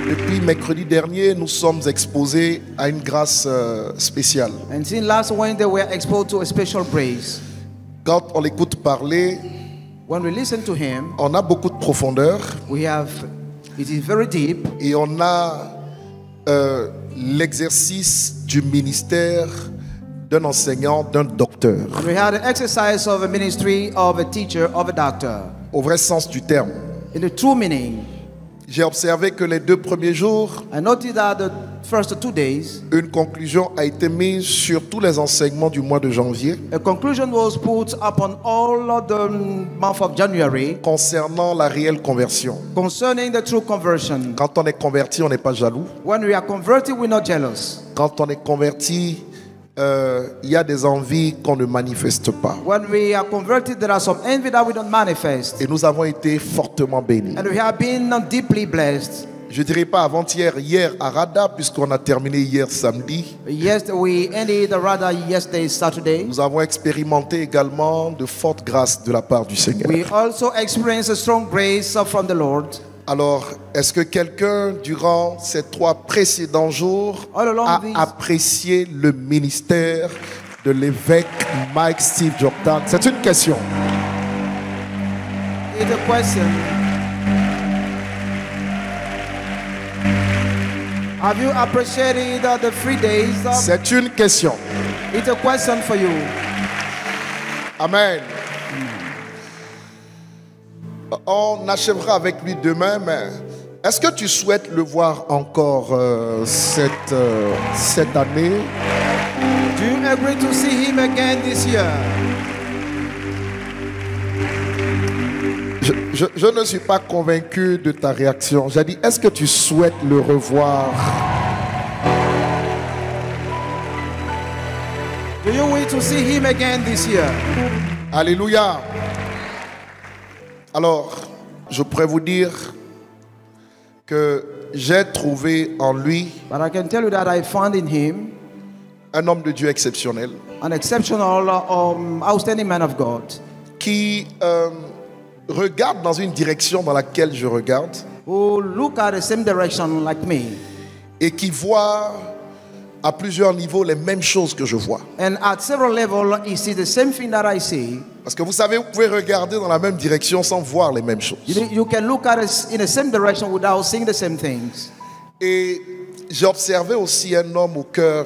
Depuis mercredi dernier, nous sommes exposés à une grâce spéciale. And since last Wednesday, we are exposed to a special grace. Quand on l'écoute parler, When we listen to him, on a beaucoup de profondeur it is very deep, et on a l'exercice du ministère d'un enseignant, d'un docteur, and we had an exercise of a ministry of a teacher, of a doctor. au vrai sens du terme. In the true meaning, J'ai observé que les 2 premiers jours, I noticed that the first 2 days, une conclusion a été mise sur tous les enseignements du mois de janvier a conclusion was put upon all of the month of January concernant la réelle conversion. concerning the true conversion. Quand on est converti, on n'est pas jaloux. When we are converted, we're not jealous. Quand on est converti, il y a des envies qu'on ne manifeste pas. When we are converted, there are some envy that we don't manifest. Et nous avons été fortement bénis. And we have been deeply blessed. Je ne dirais pas avant-hier, hier à Rada, puisqu'on a terminé hier samedi. Yes, we ended rather yesterday, Saturday. Nous avons expérimenté également de fortes grâces de la part du Seigneur. We also experienced a strong grace from the Lord. Alors, est-ce que quelqu'un, durant ces 3 précédents jours, a apprécié le ministère de l'évêque Mike Steve Jordan? C'est une question. It's a question. Have you appreciated the 3 days? C'est une question. It's a question for you. Amen. On achèvera avec lui demain, mais est-ce que tu souhaites le voir encore cette année? Do you agree to see him again this year? Je ne suis pas convaincu de ta réaction. J'ai dit, est-ce que tu souhaites le revoir? Do you wish to see him again this year? Alléluia. Alors, je pourrais vous dire que j'ai trouvé en lui But I can tell you that I found in him un homme de Dieu exceptionnel an exceptional, outstanding man of God qui regarde dans une direction dans laquelle je regarde who look at the same direction like me et qui voit à plusieurs niveaux les mêmes choses que je vois. and at several levels he sees the same thing that I see. Parce que vous savez, vous pouvez regarder dans la même direction sans voir les mêmes choses. You can look at it in the same direction without seeing the same things. Et j'ai observé aussi un homme au cœur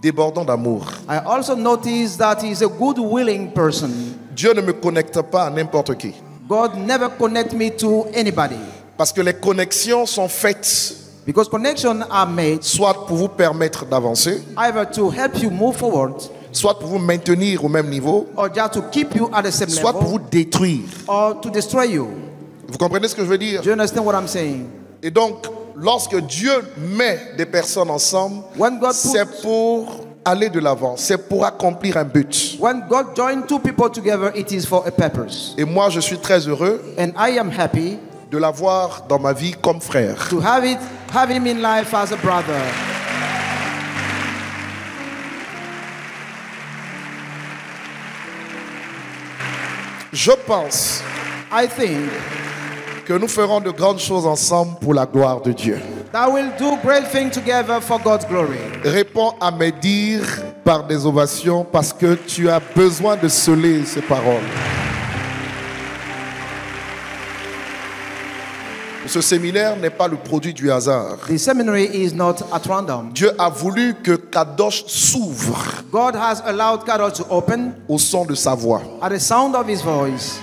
débordant d'amour. I also noticed that he's a good willing person. Dieu ne me connecte pas à n'importe qui. God never connect me to anybody. Parce que les connexions sont faites Because connections are made soit pour vous permettre d'avancer, either to help you move forward soit pour vous maintenir au même niveau, or just to keep you at the same soit pour vous level détruire. or to destroy you. Vous comprenez ce que je veux dire? Do you understand what I'm saying? Et donc, lorsque Dieu met des personnes ensemble, When God c'est puts, pour aller de l'avant, c'est pour accomplir un but. when God joins 2 people together, it is for a purpose. Et moi, je suis très heureux And I am happy de l'avoir dans ma vie comme frère. to have him in life as a brother. Je pense I think que nous ferons de grandes choses ensemble pour la gloire de Dieu. that we'll do great things together for God's glory. Réponds à mes dires par des ovations parce que tu as besoin de sceller ces paroles. Ce séminaire n'est pas le produit du hasard. The seminary is not at random. Dieu a voulu que Kadosh s'ouvre God has allowed Kadosh to open au son de sa voix. at the sound of his voice.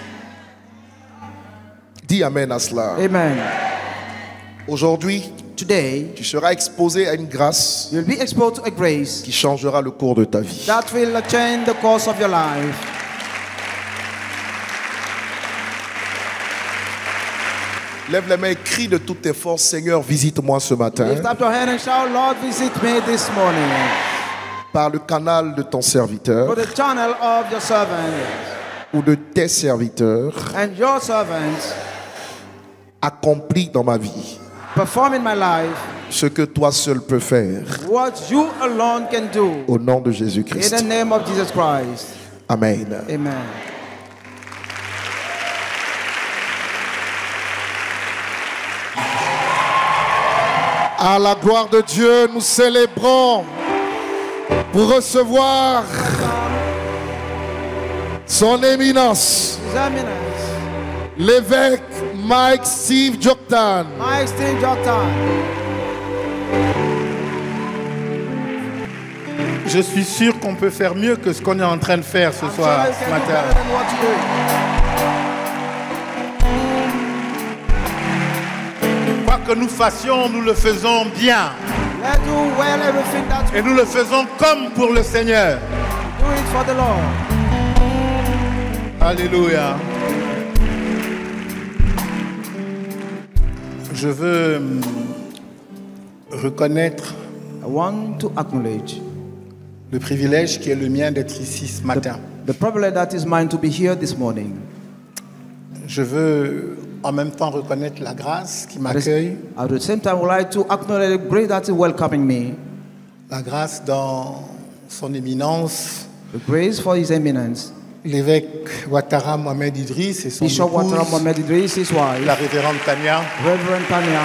Dis Amen à cela. Amen. Aujourd'hui, Today, tu seras exposé à une grâce you'll be exposed to a grace qui changera le cours de ta vie. that will change the course of your life. Lève les mains et crie de toutes tes forces, Seigneur, visite-moi ce matin Lift up your hand and shout, Lord, visit me this morning. par le canal de ton serviteur For the channel of your servant ou de tes serviteurs. and your servants, Accomplis dans ma vie perform in my life ce que toi seul peux faire. what you alone can do. Au nom de In Jésus-Christ. the name of Jesus Christ. Amen. Amen. À la gloire de Dieu, nous célébrons pour recevoir son éminence, l'évêque Mike Steve Joktan. Mike Steve Joktan. Je suis sûr qu'on peut faire mieux que ce qu'on est en train de faire ce soir, ce matin. Quoi que nous fassions, nous le faisons bien. Et nous le faisons comme pour le Seigneur. Do it for the Lord. Alléluia. Je veux reconnaître I want to acknowledge le privilège qui est le mien d'être ici ce matin. The privilege that is mine to be here this morning. Je veux en même temps reconnaître la grâce qui m'accueille. At the same time, I would like to acknowledge the grace that is welcoming me. La grâce dans son éminence. The grace for His Eminence. L'évêque Ouattara Mohamed Idriss et son Bishop épouse, Ouattara Mohamed Idriss, his wife, la révérende Tania. Reverend Tanya.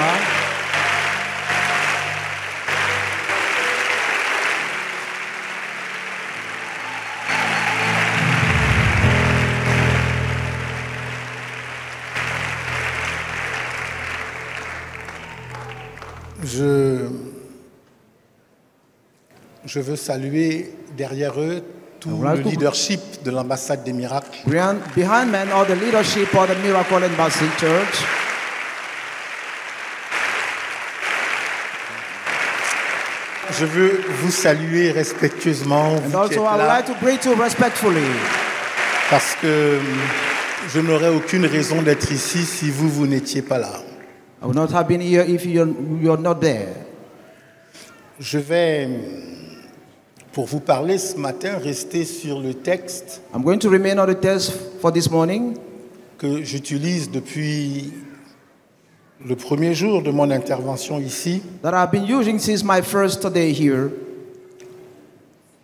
Je veux saluer derrière eux tout le leadership de l'ambassade des miracles. Behind men all the leadership of the Miracle Embassy Church. Je veux vous saluer respectueusement. And also I would like to greet you respectfully. Parce que je n'aurais aucune raison d'être ici si vous n'étiez pas là. I would not have been here if you're not there. Je vais, pour vous parler ce matin, rester sur le texte. I'm going to remain on the text for this morning. Que j'utilise depuis le premier jour de mon intervention ici. That I've been using since my first day here.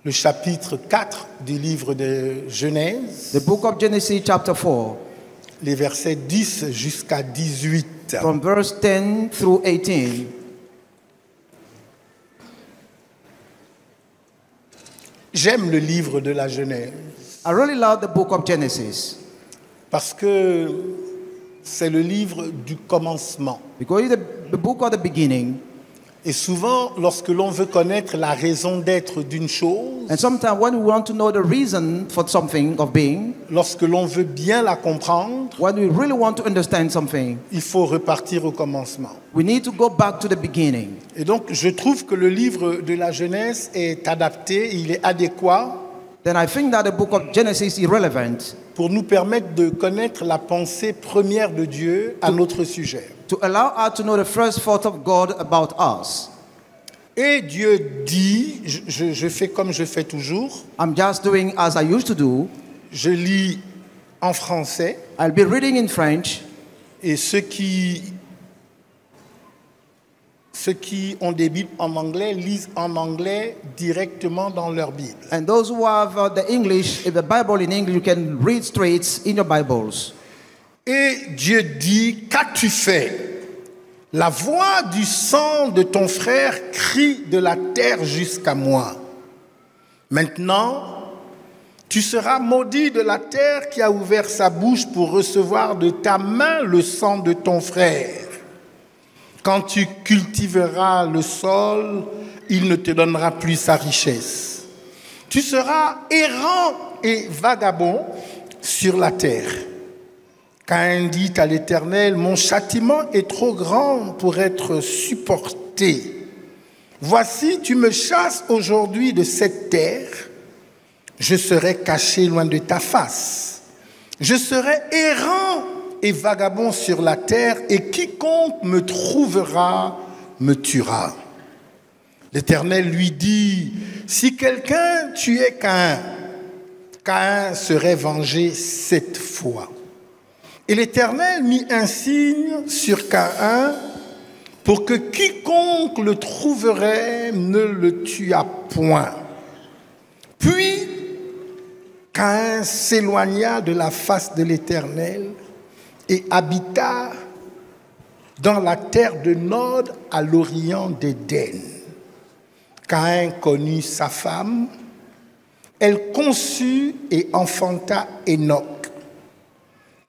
Le chapitre 4 du livre de Genèse. The book of Genesis chapter 4. Les versets 10 jusqu'à 18. From verse 10 through 18. J'aime le livre de la Genèse. I really love the book of Genesis. Parce que c'est le livre du commencement. Because it's the book of the beginning. Et souvent, lorsque l'on veut connaître la raison d'être d'une chose, and sometimes when we want to know the reason for something of being, lorsque l'on veut bien la comprendre, when we really want to understand something, il faut repartir au commencement. We need to go back to the beginning. Et donc, je trouve que le livre de la Genèse est adapté, il est adéquat. Then I think that the book of Genesis is relevant pour nous permettre de connaître la pensée première de Dieu à notre sujet. To allow us to know the first thought of God about us. Et Dieu dit, je fais comme je fais toujours. I'm just doing as I used to do. Je lis en français. I'll be reading in French. Et ceux qui ont des Bibles en anglais lisent en anglais directement dans leur Bible. And those who have the English, the Bible in English, you can read straight in your Bibles. Et Dieu dit, qu'as-tu fait? La voix du sang de ton frère crie de la terre jusqu'à moi. Maintenant, tu seras maudit de la terre qui a ouvert sa bouche pour recevoir de ta main le sang de ton frère. Quand tu cultiveras le sol, il ne te donnera plus sa richesse. Tu seras errant et vagabond sur la terre. Caïn dit à l'Éternel, mon châtiment est trop grand pour être supporté. Voici, tu me chasses aujourd'hui de cette terre. Je serai caché loin de ta face. Je serai errant et vagabond sur la terre, et quiconque me trouvera me tuera. L'Éternel lui dit, si quelqu'un tuait Caïn, Caïn serait vengé 7 fois. Et l'Éternel mit un signe sur Caïn pour que quiconque le trouverait ne le tuât point. Puis, Caïn s'éloigna de la face de l'Éternel et habita dans la terre de Nod à l'orient d'Éden. Caïn connut sa femme, elle conçut et enfanta Enoch.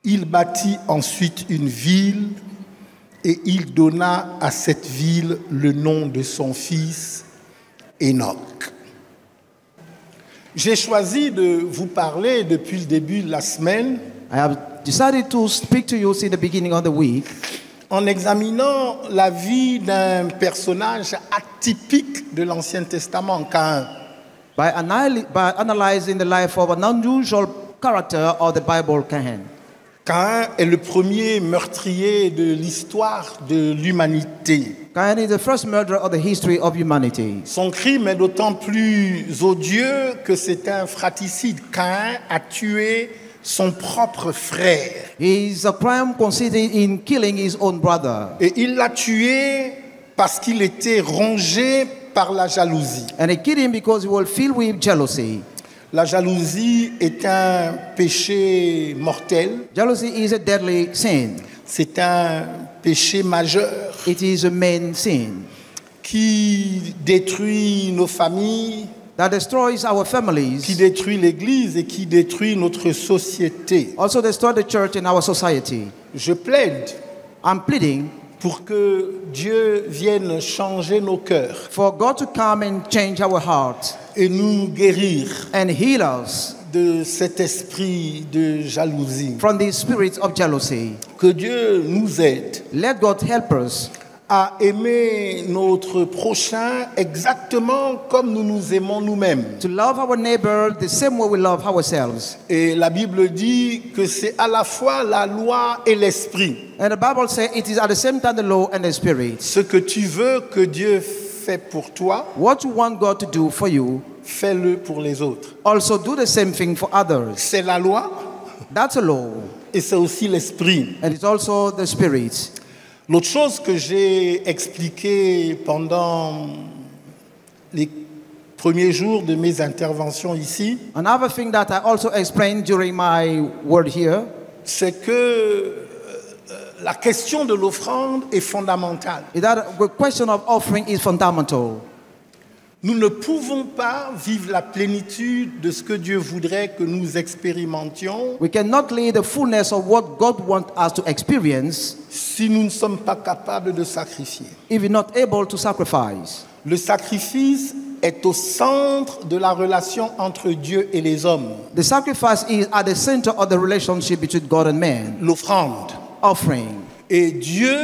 Il bâtit ensuite une ville et il donna à cette ville le nom de son fils, Enoch. J'ai choisi de vous parler depuis le début de la semaine. I have decided to speak to you since the beginning of the week En examinant la vie d'un personnage atypique de l'Ancien Testament, Caïn. by analyzing the life of an unusual character of the Bible, Cain. Caïn est le premier meurtrier de l'histoire de l'humanité. Cain is the first murderer of the history of humanity. Son crime est d'autant plus odieux que c'est un fratricide. Caïn a tué son propre frère. His crime consisted in killing his own brother. Et il l'a tué parce qu'il était rongé par la jalousie. And he killed him because he was filled with jealousy. La jalousie est un péché mortel. Jealousy is a deadly sin. C'est un péché majeur It is a main sin qui détruit nos familles, that destroys our qui families, détruit l'Église et qui détruit notre société. also destroys the church and our society. Je plaide I'm pleading pour que Dieu vienne changer nos cœurs for God to come and change our hearts et nous guérir and heal us de cet esprit de jalousie. from the spirit of jealousy. Que Dieu nous aide Let God help us à aimer notre prochain exactement comme nous nous aimons nous-mêmes. to love our neighbor the same way we love ourselves. Et la Bible dit que c'est à la fois la loi et l'esprit. And the Bible says it is at the same time the law and the spirit. Ce que tu veux que Dieu fait pour toi, What you want God to do for you, fais-le pour les autres. also do the same thing for others. C'est la loi That's a law. et c'est aussi l'esprit. And it's also the spirit. L'autre chose que j'ai expliqué pendant les premiers jours de mes interventions ici, Another thing that I also explained during my word here c'est que la question de l'offrande est fondamentale. is that the question of offering is fundamental. Nous ne pouvons pas vivre la plénitude de ce que Dieu voudrait que nous expérimentions We cannot live the fullness of what God wants us to experience si nous ne sommes pas capables de sacrifier. if we're not able to sacrifice. Le sacrifice est au centre de la relation entre Dieu et les hommes. The sacrifice is at the center of the relationship between God and man. L'offrande. Offering. Et Dieu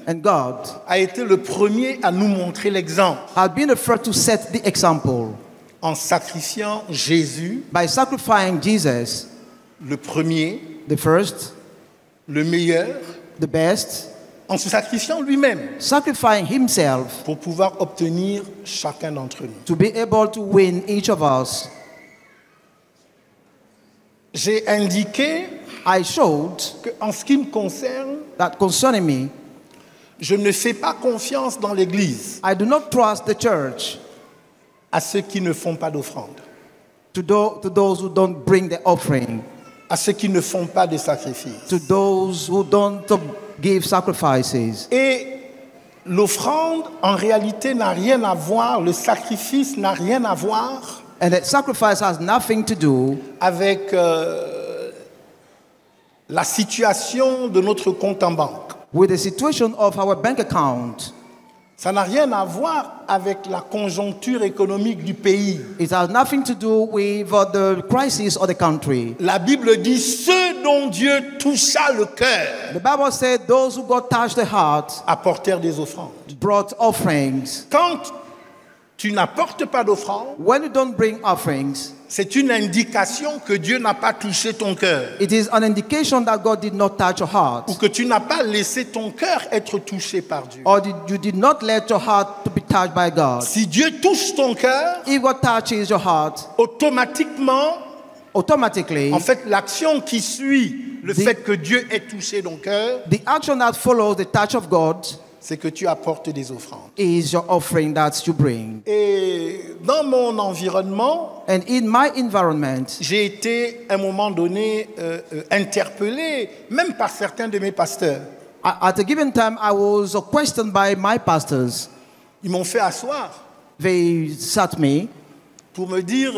And God a été le premier à nous montrer l'exemple has been the first to set the example en sacrifiant Jésus, by sacrificing Jesus, le premier, the first, le meilleur, the best, en se sacrifiant lui-même sacrificing himself pour pouvoir obtenir chacun d'entre nous. to be able to win each of us. J'ai indiqué I showed qu'en ce qui me concerne, that concerning me, je ne fais pas confiance dans l'Église I do not trust the church à ceux qui ne font pas d'offrande, to those who don't bring the offering, à ceux qui ne font pas de sacrifice. to those who don't give sacrifices. Et l'offrande, en réalité, n'a rien à voir, le sacrifice n'a rien à voir And that sacrifice has nothing to do avec la situation de notre compte en banque. with the situation of our bank account. Ça n'a rien à voir avec la conjoncture économique du pays. It has nothing to do with the crisis of the country. La Bible dit ceux dont Dieu toucha le cœur The Bible said those who God touched the heart apportèrent des offrandes. brought offerings. Quand tu n'apportes pas d'offrande, When you don't bring offerings, c'est une indication que Dieu n'a pas touché ton cœur it is an indication that God did not touch your heart, ou que tu n'as pas laissé ton cœur être touché par Dieu. or you did not let your heart to be touched by God. Si Dieu touche ton cœur, If God touches your heart, automatiquement, automatically, en fait, l'action qui suit le fait que Dieu ait touché ton cœur, the action that follows the touch of God c'est que tu apportes des offrandes. is your offering that you bring. Et dans mon environnement, And in my environment, j'ai été à un moment donné interpellé, même par certains de mes pasteurs. At a given time, I was questioned by my pastors. Ils m'ont fait asseoir They sat me pour me dire,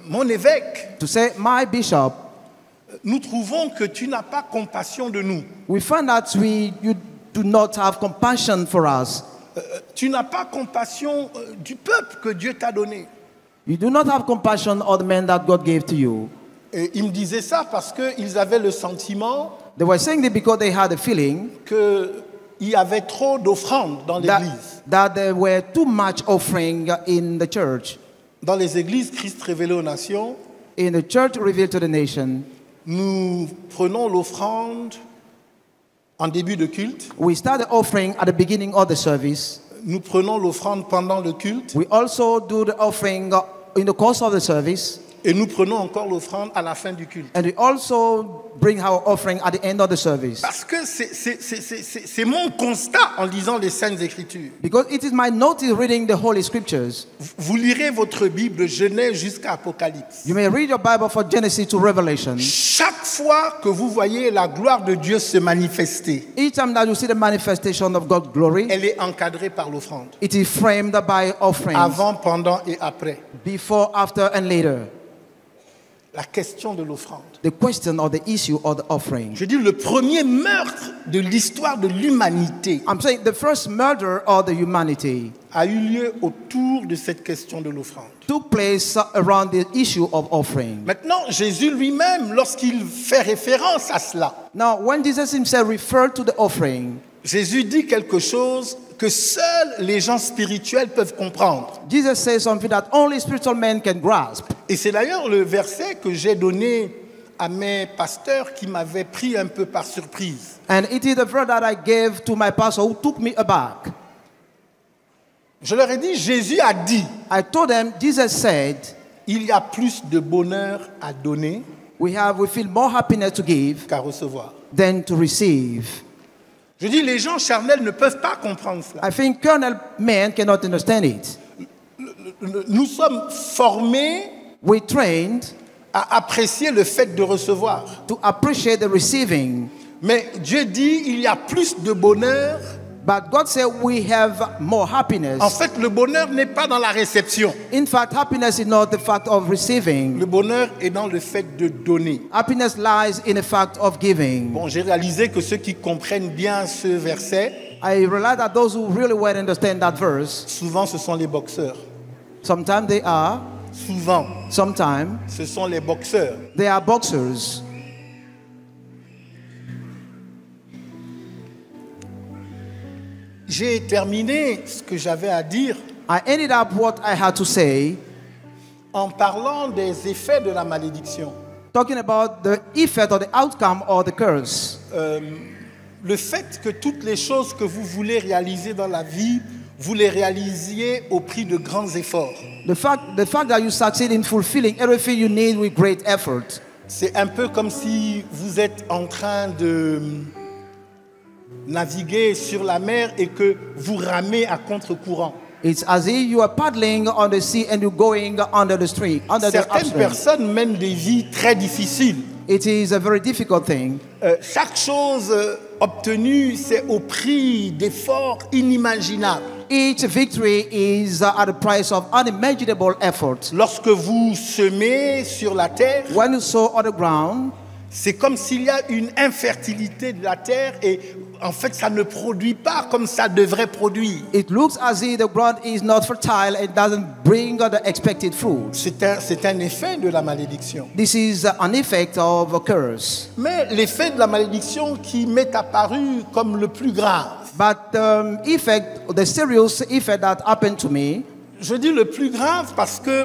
mon évêque, to say, my bishop, nous trouvons que tu n'as pas compassion de nous. we find that you do not have compassion for us. Tu n'as pas compassion du peuple que Dieu t'a donné. You do not have compassion on the men that God gave to you. Et ils me disaient ça parce qu'ils avaient le sentiment They were saying it because they had a feeling qu'il y avait trop d'offrandes dans l'église. that there were too much offering in the church. Dans les églises Christ révélé aux nations, In the church revealed to the nation, nous prenons l'offrande en début de culte. we start the offering at the beginning of the service. Nous prenons l'offrande pendant le culte. We also do the offering in the course of the service. Et nous prenons encore l'offrande à la fin du culte. And we also bring our offering at the end of the service. Parce que c'est mon constat en lisant les Saintes Écritures. Because it is my notice reading the Holy Scriptures. Vous lirez votre Bible, Genèse jusqu'à Apocalypse. You may read your Bible from Genesis to Revelation. Chaque fois que vous voyez la gloire de Dieu se manifester, Each time that you see the manifestation of God's glory, elle est encadrée par l'offrande. it is framed by offerings. Avant, pendant et après. Before, after, and later. La question de l'offrande. The question or the issue of the offering. Je dis le premier meurtre de l'histoire de l'humanité I'm saying the first murder of the humanity a eu lieu autour de cette question de l'offrande. took place around the issue of offering. Maintenant, Jésus lui-même, lorsqu'il fait référence à cela, Now, when Jesus himself referred to the offering, Jésus dit quelque chose que seuls les gens spirituels peuvent comprendre. Jesus says something that only spiritual men can grasp. Et c'est d'ailleurs le verset que j'ai donné à mes pasteurs qui m'avaient pris un peu par surprise. And it is the verse that I gave to my pastor who took me aback. Je leur ai dit, Jésus a dit, I told them, Jesus said, il y a plus de bonheur à donner we feel more happiness to give qu'à recevoir. than to receive. Je dis, les gens charnels ne peuvent pas comprendre cela. I think carnal men cannot understand it. Nous sommes formés We trained à apprécier le fait de recevoir. to appreciate the receiving. Mais Dieu dit, il y a plus de bonheur. But God said we have more happiness. En fait, le bonheur n'est pas dans la réception. In fact, happiness is not the fact of receiving. Le bonheur est dans le fait de donner. Happiness lies in the fact of giving. Bon, j'ai réalisé que ceux qui comprennent bien ce verset, I realize that those who really well understand that verse, souvent ce sont les boxeurs. sometimes they are, Souvent, sometimes ce sont les boxeurs. they are boxers. J'ai terminé ce que j'avais à dire I ended up what I had to say, en parlant des effets de la malédiction. talking about the effect or the outcome of the curse. Le fait que toutes les choses que vous voulez réaliser dans la vie, vous les réalisiez au prix de grands efforts. The fact that you succeed in fulfilling everything you need with great effort. C'est un peu comme si vous êtes en train de naviguer sur la mer et que vous ramez à contre-courant. It's as if you are paddling on the sea and you're going under the stream, under the Certaines upstream. personnes mènent des vies très difficiles. It is a very difficult thing. Chaque chose obtenue, c'est au prix d'efforts inimaginables. Each victory is at the price of unimaginable effort. Lorsque vous semez sur la terre, When you sow on the ground, c'est comme s'il y a une infertilité de la terre et en fait ça ne produit pas comme ça devrait produire. it looks as if the ground is not fertile and doesn't bring the expected fruit. C'est un effet de la malédiction. This is an effect of a curse. Mais l'effet de la malédiction qui m'est apparu comme le plus grave, But the serious effect that happened to me, je dis le plus grave parce que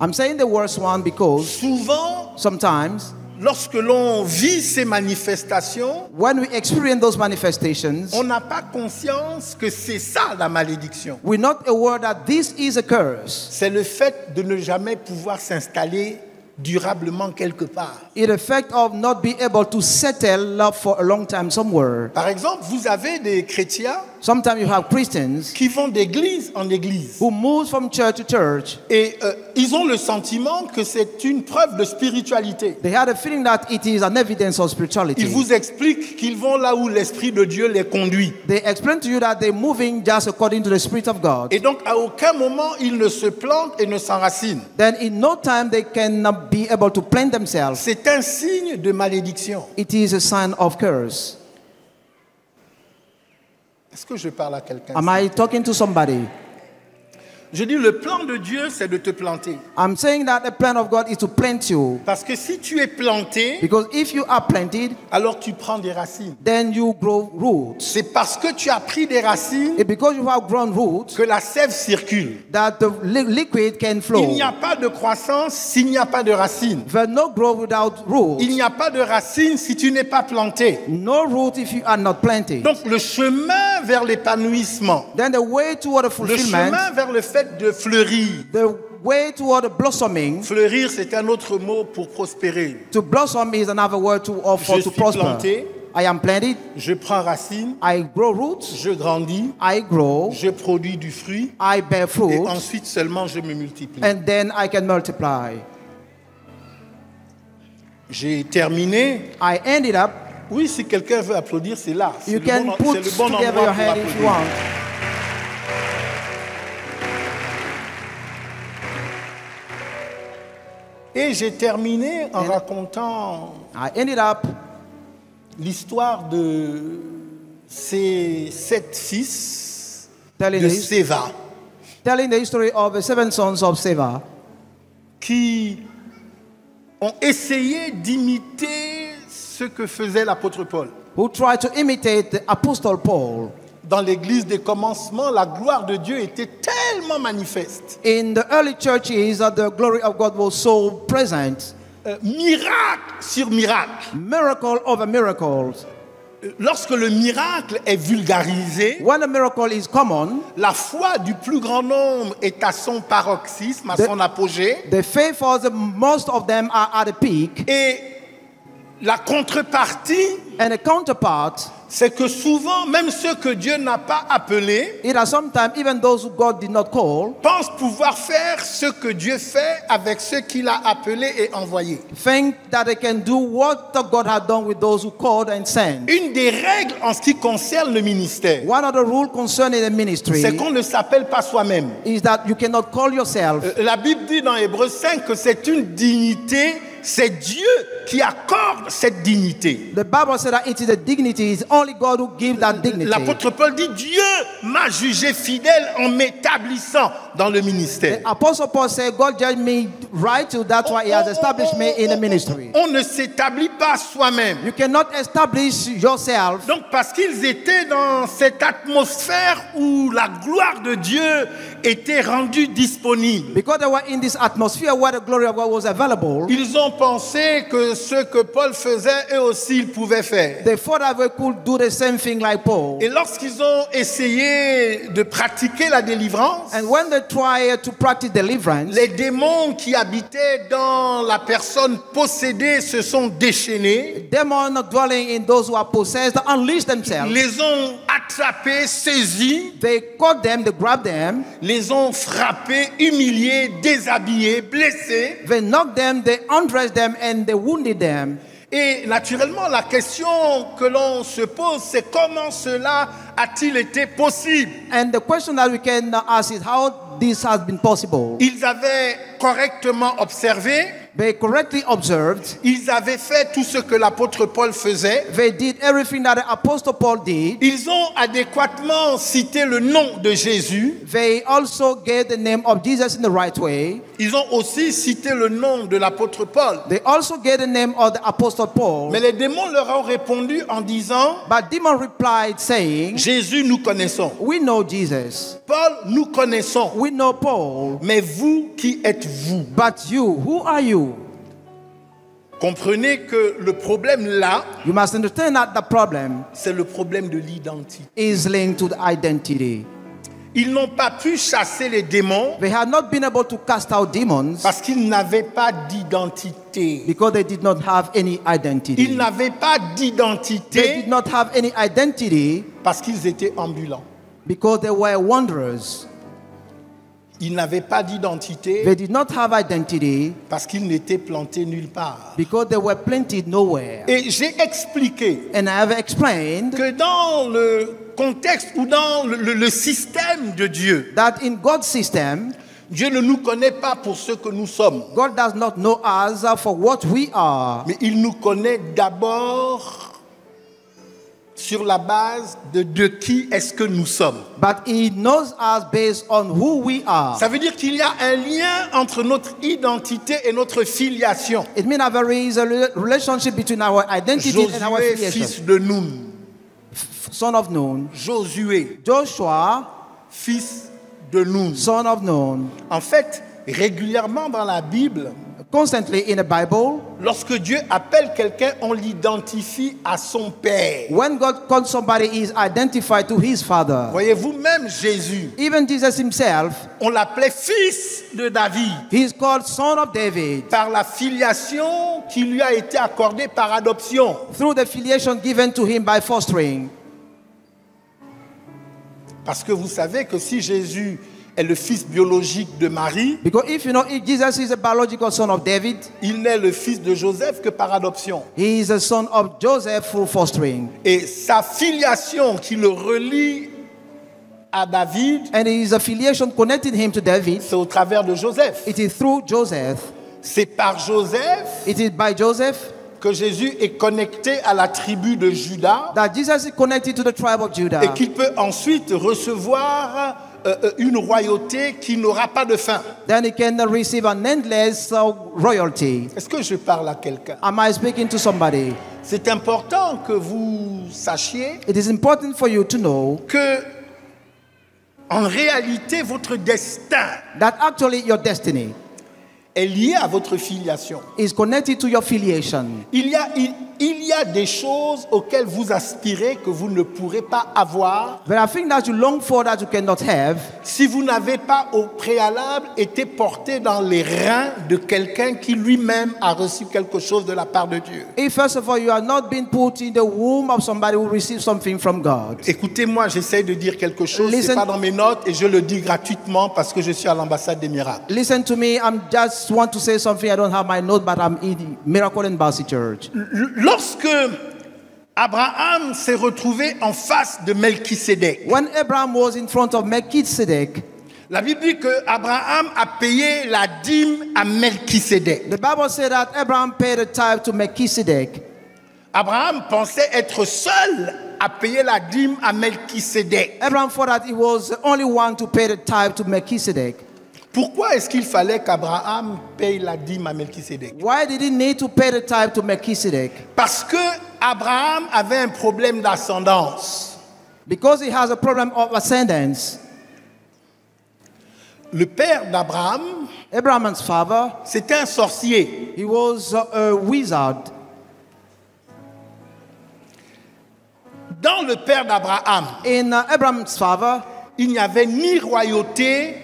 I'm saying the worst one because souvent, sometimes lorsque l'on vit ces manifestations, when we experience those manifestations, on n'a pas conscience que c'est ça la malédiction. we're not aware that this is a curse. C'est le fait de ne jamais pouvoir s'installer durablement quelque part. It effect of not being able to settle for a long time somewhere. Par exemple, vous avez des chrétiens Sometimes you have Christians qui vont d'église en église. who move from church to church. Et ils ont le sentiment que c'est une preuve de spiritualité. They had a feeling that it is an evidence of spirituality. Ils vous expliquent qu'ils vont là où l'Esprit de Dieu les conduit. They explain to you that they're moving just according to the Spirit of God. Et donc, à aucun moment, ils ne se plantent et ne s'enracinent. Then in no time they can be able to plant themselves. C'est un signe de malédiction. It is a sign of curse. Est-ce que je parle à quelqu'un? Am I talking to somebody? Je dis, le plan de Dieu, c'est de te planter. I'm saying that the plan of God is to plant you. Parce que si tu es planté, Because if you are planted, alors tu prends des racines. then you grow roots. C'est parce que tu as pris des racines It's because you have grown roots que la sève circule. that the liquid can flow. Il n'y a pas de croissance s'il n'y a pas de racines. There's no growth without roots. Il n'y a pas de racines si tu n'es pas planté. No root if you are not planted. Donc le chemin vers l'épanouissement, Then the way toward the le fulfillment, chemin vers le fait de fleurir. the way toward the blossoming, Fleurir, c'est un autre mot pour prospérer. to blossom is another word to offer Je to suis prosper. planté. I am planted, Je prends racine, I grow roots, je grandis, I grow, je produis du fruit I bear et fruit, ensuite seulement je me multiplie. and then I can multiply. J'ai terminé. I ended up, Oui, si quelqu'un veut applaudir, c'est là. C'est you le can bon, put c'est le bon together endroit your pour hand if you applaudir. want. Et j'ai terminé en racontant I ended up l'histoire de ces 7 fils telling de the, Séva telling the history of the 7 sons of Seva qui ont essayé d'imiter ce que faisait l'apôtre Paul. who tried to imitate the Apostle Paul. Dans l'église des commencements, la gloire de Dieu était tellement manifeste. In the early churches, the glory of God was so present. Miracle sur miracle. Miracle over miracles. Lorsque le miracle est vulgarisé, When a miracle is common, la foi du plus grand nombre est à son paroxysme, à son apogée. the faith of most of them are at the peak. Et la contrepartie, And the counterpart, c'est que souvent, même ceux que Dieu n'a pas appelés it has sometimes, even those who God did not call, pensent pouvoir faire ce que Dieu fait avec ceux qu'il a appelés et envoyés. think that they can do what God had done with those who called and sent. Une des règles en ce qui concerne le ministère, One of the rules concerning the ministry c'est qu'on ne s'appelle pas soi-même. is that you cannot call yourself. La Bible dit dans Hébreux 5 que c'est une dignité, c'est Dieu qui accorde cette dignité. The Bible said that it is a dignity. It's only God who gives that dignity. L'apôtre Paul dit, Dieu m'a jugé fidèle en m'établissant dans le ministère. Apostle Paul said, God judged me right, so that's why he has established me in the ministry. On ne s'établit pas soi-même. You cannot establish yourself. Donc parce qu'ils étaient dans cette atmosphère où la gloire de Dieu était rendue disponible. Because they were in this atmosphere where the glory of God was available, Ils ont pensé que ce que Paul faisait, eux aussi, ils pouvaient faire. they thought that they could do the same thing like Paul. Et lorsqu'ils ont essayé de pratiquer la délivrance, And when they tried to practice deliverance, les démons qui habitaient dans la personne possédée se sont déchaînés, demons dwelling in those who are possessed unleashed themselves. les ont attrapés, saisis, They caught them, they grabbed them, les ont frappés, humiliés, déshabillés, blessés. they knocked them, they undressed them, and they wounded them. Et naturellement, la question que l'on se pose, c'est comment cela a-t-il été possible? And the question that we can ask is how this has been possible. Ils avaient correctement observé, They correctly observed. ils avaient fait tout ce que l'apôtre Paul faisait. They did everything that the Apostle Paul did. Ils ont adéquatement cité le nom de Jésus. They also gave the name of Jesus in the right way. Ils ont aussi cité le nom de l'apôtre Paul. They also gave the name of the Apostle Paul. Mais les démons leur ont répondu en disant, But demon replied saying, Jésus, nous connaissons. we know Jesus. Paul, nous connaissons. We know Paul. Mais vous, qui êtes-vous? But you, who are you? Comprenez que le problème là, You must understand that the problem c'est le problème de l'identité. is linked to the identity. Ils n'ont pas pu chasser les démons They had not been able to cast out demons parce qu'ils n'avaient pas d'identité. because they did not have any identity. Ils n'avaient pas They d'identité did not have any identity parce qu'ils étaient ambulants. because they were wanderers. Ils n'avaient pas d'identité They did not have identity parce qu'ils n'étaient plantés nulle part. because they were planted nowhere. Et j'ai expliqué And I have explained que dans le contexte ou dans le système de Dieu, that in God's system, Dieu ne nous connaît pas pour ce que nous sommes, God does not know us for what we are, mais il nous connaît d'abord sur la base de qui est-ce que nous sommes. but He knows us based on who we are. Ça veut dire qu'il y a un lien entre notre identité et notre filiation. It means that there is a relationship between our identity and our Josué, filiation. fils de Nun. Son of Nun. Josué, Joshua, fils de Nun. son of Nun. En fait, régulièrement dans la Bible, Constantly in the Bible, lorsque Dieu appelle quelqu'un, on l'identifie à son père. when God calls somebody, he is identified to his father. Voyez-vous, même Jésus, Even Jesus himself, on l'appelait fils de David he is called son of David par la filiation qui lui a été accordée par adoption. through the filiation given to him by fostering. Parce que vous savez que si Jésus est le fils biologique de Marie, Because if you know, if Jesus is a biological son of David, il n'est le fils de Joseph que par adoption. he is a son of Joseph through fostering. Et sa filiation qui le relie à David, And his affiliation connected him to David. c'est au travers de Joseph. It is through Joseph. C'est par Joseph It is by Joseph que Jésus est connecté à la tribu de Juda that Jesus is connected to the tribe of Judah. et qu'il peut ensuite recevoir une royauté qui n'aura pas de fin. Then he can receive an endless royalty. Est-ce que je parle à quelqu'un? Am I speaking to somebody? C'est important que vous sachiez It is important for you to know que en réalité votre destin that actually your destiny est lié à votre filiation. is connected to your filiation. Il y a des choses auxquelles vous aspirez que vous ne pourrez pas avoir There are things that you long for that you cannot have si vous n'avez pas au préalable été porté dans les reins de quelqu'un qui lui-même a reçu quelque chose de la part de Dieu. if first of all you are not being put in the womb of somebody who received something from God. Écoutez-moi, j'essaie de dire quelque chose, Listen. c'est pas dans mes notes et je le dis gratuitement parce que je suis à l'ambassade des miracles. Listen to me, I'm just want to say something. I don't have my note, but I'm in Miracle Embassy Church. Lorsque Abraham s'est retrouvé en face de Melchisédek, When Abraham was in front of Melchizedek, la Bible dit que Abraham a payé la dîme à Melchisédek. the Bible said that Abraham paid a tithe to Melchizedek. Abraham pensait être seul à payer la dîme à Melchisédek. Abraham thought that he was the only one to pay the tithe to Melchizedek. Pourquoi est-ce qu'il fallait qu'Abraham paye la dîme à Melchisédek? Why did he need to pay the tithe to Melchizedek? Parce que Abraham avait un problème d'ascendance. Because he has a problem of ascendance. Le père d'Abraham, Abraham's father, c'était un sorcier. he was a wizard. Dans le père d'Abraham, In Abraham's father, il n'y avait ni royauté,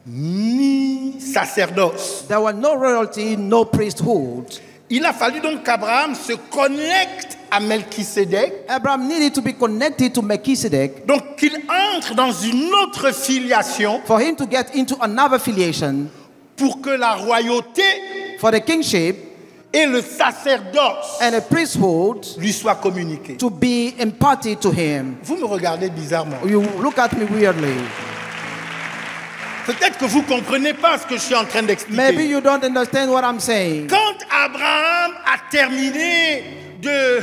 ni sacerdoce. there were no royalty, no priesthood. Il a fallu donc qu'Abraham se connecte à Melchisédek, Abraham needed to be connected to Melchizedek donc qu'il entre dans une autre filiation for him to get into another filiation, pour que la royauté for the kingship et le sacerdoce and the priesthood lui soient communiqués. to be imparted to him. Vous me regardez bizarrement. You look at me weirdly. Peut-être que vous ne comprenez pas ce que je suis en train Maybe d'expliquer. you don't understand what I'm saying. Quand Abraham a terminé de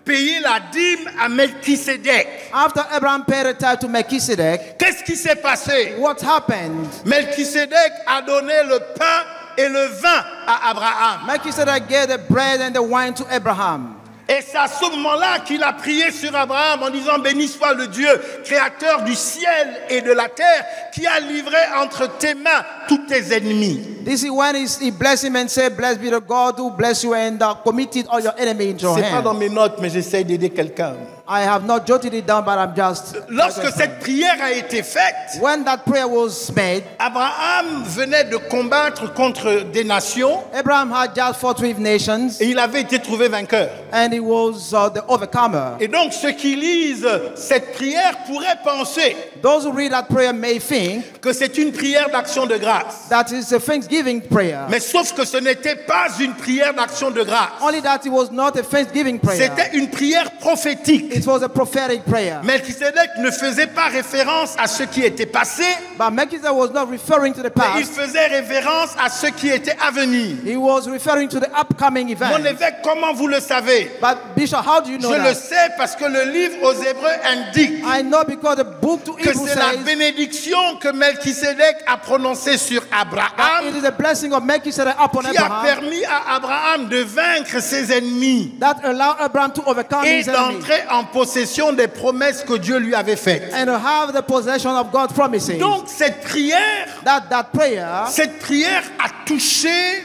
payer la dîme à Melchisédek, After Abraham paid a tithe to Melchizedek, qu'est-ce qui s'est passé? what happened? Melchisédek a donné le pain et le vin à Abraham. Melchizedek gave the bread and the wine to Abraham. Et c'est à ce moment-là qu'il a prié sur Abraham en disant: béni soit le Dieu, créateur du ciel et de la terre, qui a livré entre tes mains tous tes ennemis. This is when he blessed him and said, "Blessed be the God who bless you and committed all your enemies into your C'est pas hand." dans mes notes, mais j'essaie d'aider quelqu'un. I have not jotted it down, but I'm just. Lorsque cette prière a été faite, when that prayer was made, Abraham venait de combattre contre des nations Abraham had just fought with nations, et il avait été trouvé vainqueur. and he was the overcomer. Et donc ceux qui lisent cette prière pourraient penser Those who read that prayer may think que c'est une prière d'action de grâce. that is a thanksgiving prayer. Mais sauf que ce n'était pas une prière d'action de grâce. Only that it was not a thanksgiving prayer. C'était une prière prophétique. It was a prophetic prayer. Melchisedec ne faisait pas référence à ce qui était passé, But Melchizedek was not referring to the mais il past. faisait référence à ce qui était à venir. He was referring to the upcoming event. Mon évêque, comment vous le savez? But Bishop, how do you know Je le that? sais parce que le livre aux Hébreux indique I know because the book to que Hebrews c'est la says bénédiction que Melchisedec a prononcée sur that it Abraham is a blessing of Melchizedek upon qui a Abraham permis à Abraham de vaincre ses ennemis that allowed Abraham to overcome et his enemies d'entrer en possession des promesses que Dieu lui avait faites. and to have the possession of God's promises. Donc cette prière That prayer a touché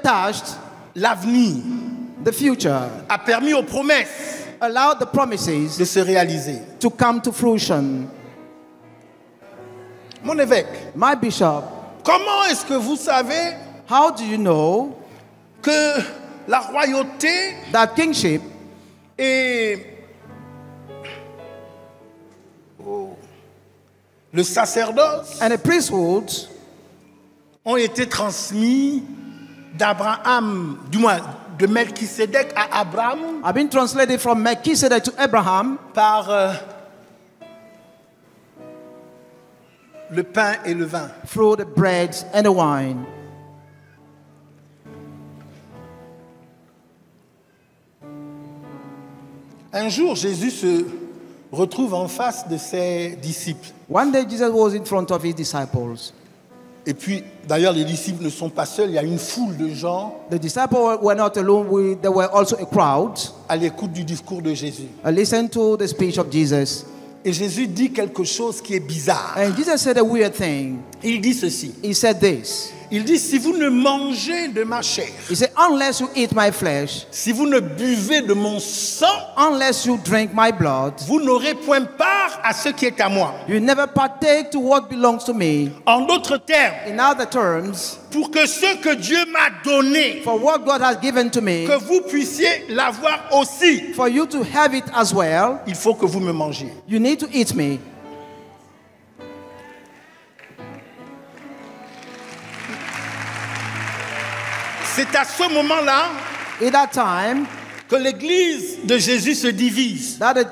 touched l'avenir, the future, a permis aux promesses allowed the promises de se réaliser. to come to fruition. Mon évêque, My bishop, comment est-ce que vous savez how do you know que la royauté that kingship et le sacerdoce and the priesthood ont été transmis d'Abraham, du moins de Melchisedec à Abraham have been translated from Melchizedek to Abraham par le pain et le vin? through the bread and the wine? Un jour, Jésus se retrouve en face de ses disciples. One day Jesus was in front of his disciples. Et puis, d'ailleurs, les disciples ne sont pas seuls, il y a une foule de gens The disciples were not alone, there were also a crowd. à l'écoute du discours de Jésus. Listen to the speech of Jesus. Et Jésus dit quelque chose qui est bizarre. And Jesus said a weird thing. Il dit ceci. He said this. Il dit, si vous ne mangez de ma chair, He said, unless you eat my flesh, si vous ne buvez de mon sang, unless you drink my blood, vous n'aurez point part à ce qui est à moi. you never partake to what belongs to me. En d'autres termes, In other terms, pour que ce que Dieu m'a donné, for what God has given to me, que vous puissiez l'avoir aussi, for you to have it as well, il faut que vous me mangiez. you need to eat me. C'est à ce moment-là At that time, que l'église de Jésus se divise. that the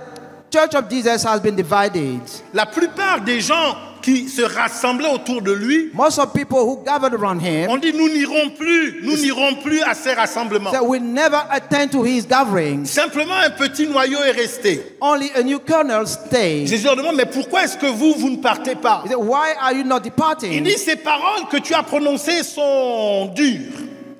church of Jesus has been divided. La plupart des gens qui se rassemblaient autour de lui Most of people who gathered around him ont dit, nous n'irons plus à ces rassemblements. said, we never attend to his gatherings. Simplement un petit noyau est resté. Only a new kernel stayed. Jésus leur demande, mais pourquoi est-ce que vous ne partez pas? He said, why are you not Il departing? dit, ces paroles que tu as prononcées sont dures.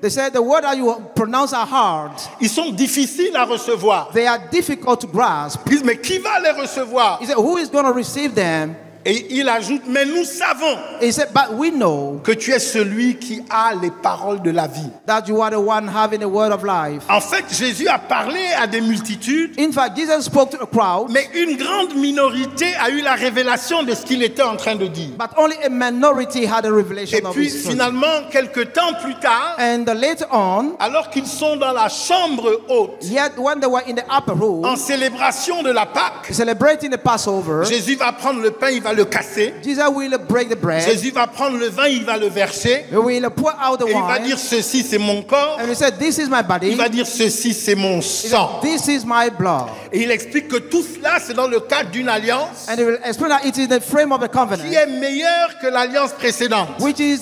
They said, the word that you pronounce are hard. Ils sont difficiles à recevoir. They are difficult to grasp. Ils disent, mais qui va les recevoir? He said, who is going to receive them? Et il ajoute, mais nous savons He said, but we know que tu es celui qui a les paroles de la vie. that you are the one having the word of life. En fait, Jésus a parlé à des multitudes, In fact, Jesus spoke to a crowd, mais une grande minorité a eu la révélation de ce qu'il était en train de dire. but only a minority had a Et revelation of puis, his truth. finalement, quelques temps plus tard, And later on, alors qu'ils sont dans la chambre haute, yet when they were in the upper room, en célébration de la Pâque, celebrating the Passover, Jésus va prendre le pain, il va le casser. Jesus will break the bread. Jésus va prendre le vin, il va le verser. He will pour out the Et il va wine. dire, ceci c'est mon corps. And he said, this is my body. Il va dire, ceci c'est mon sang. This is my blood. Et il explique que tout cela, c'est dans le cadre d'une alliance And he will explain that it is the frame of the qui covenant, est meilleure que l'alliance précédente. which is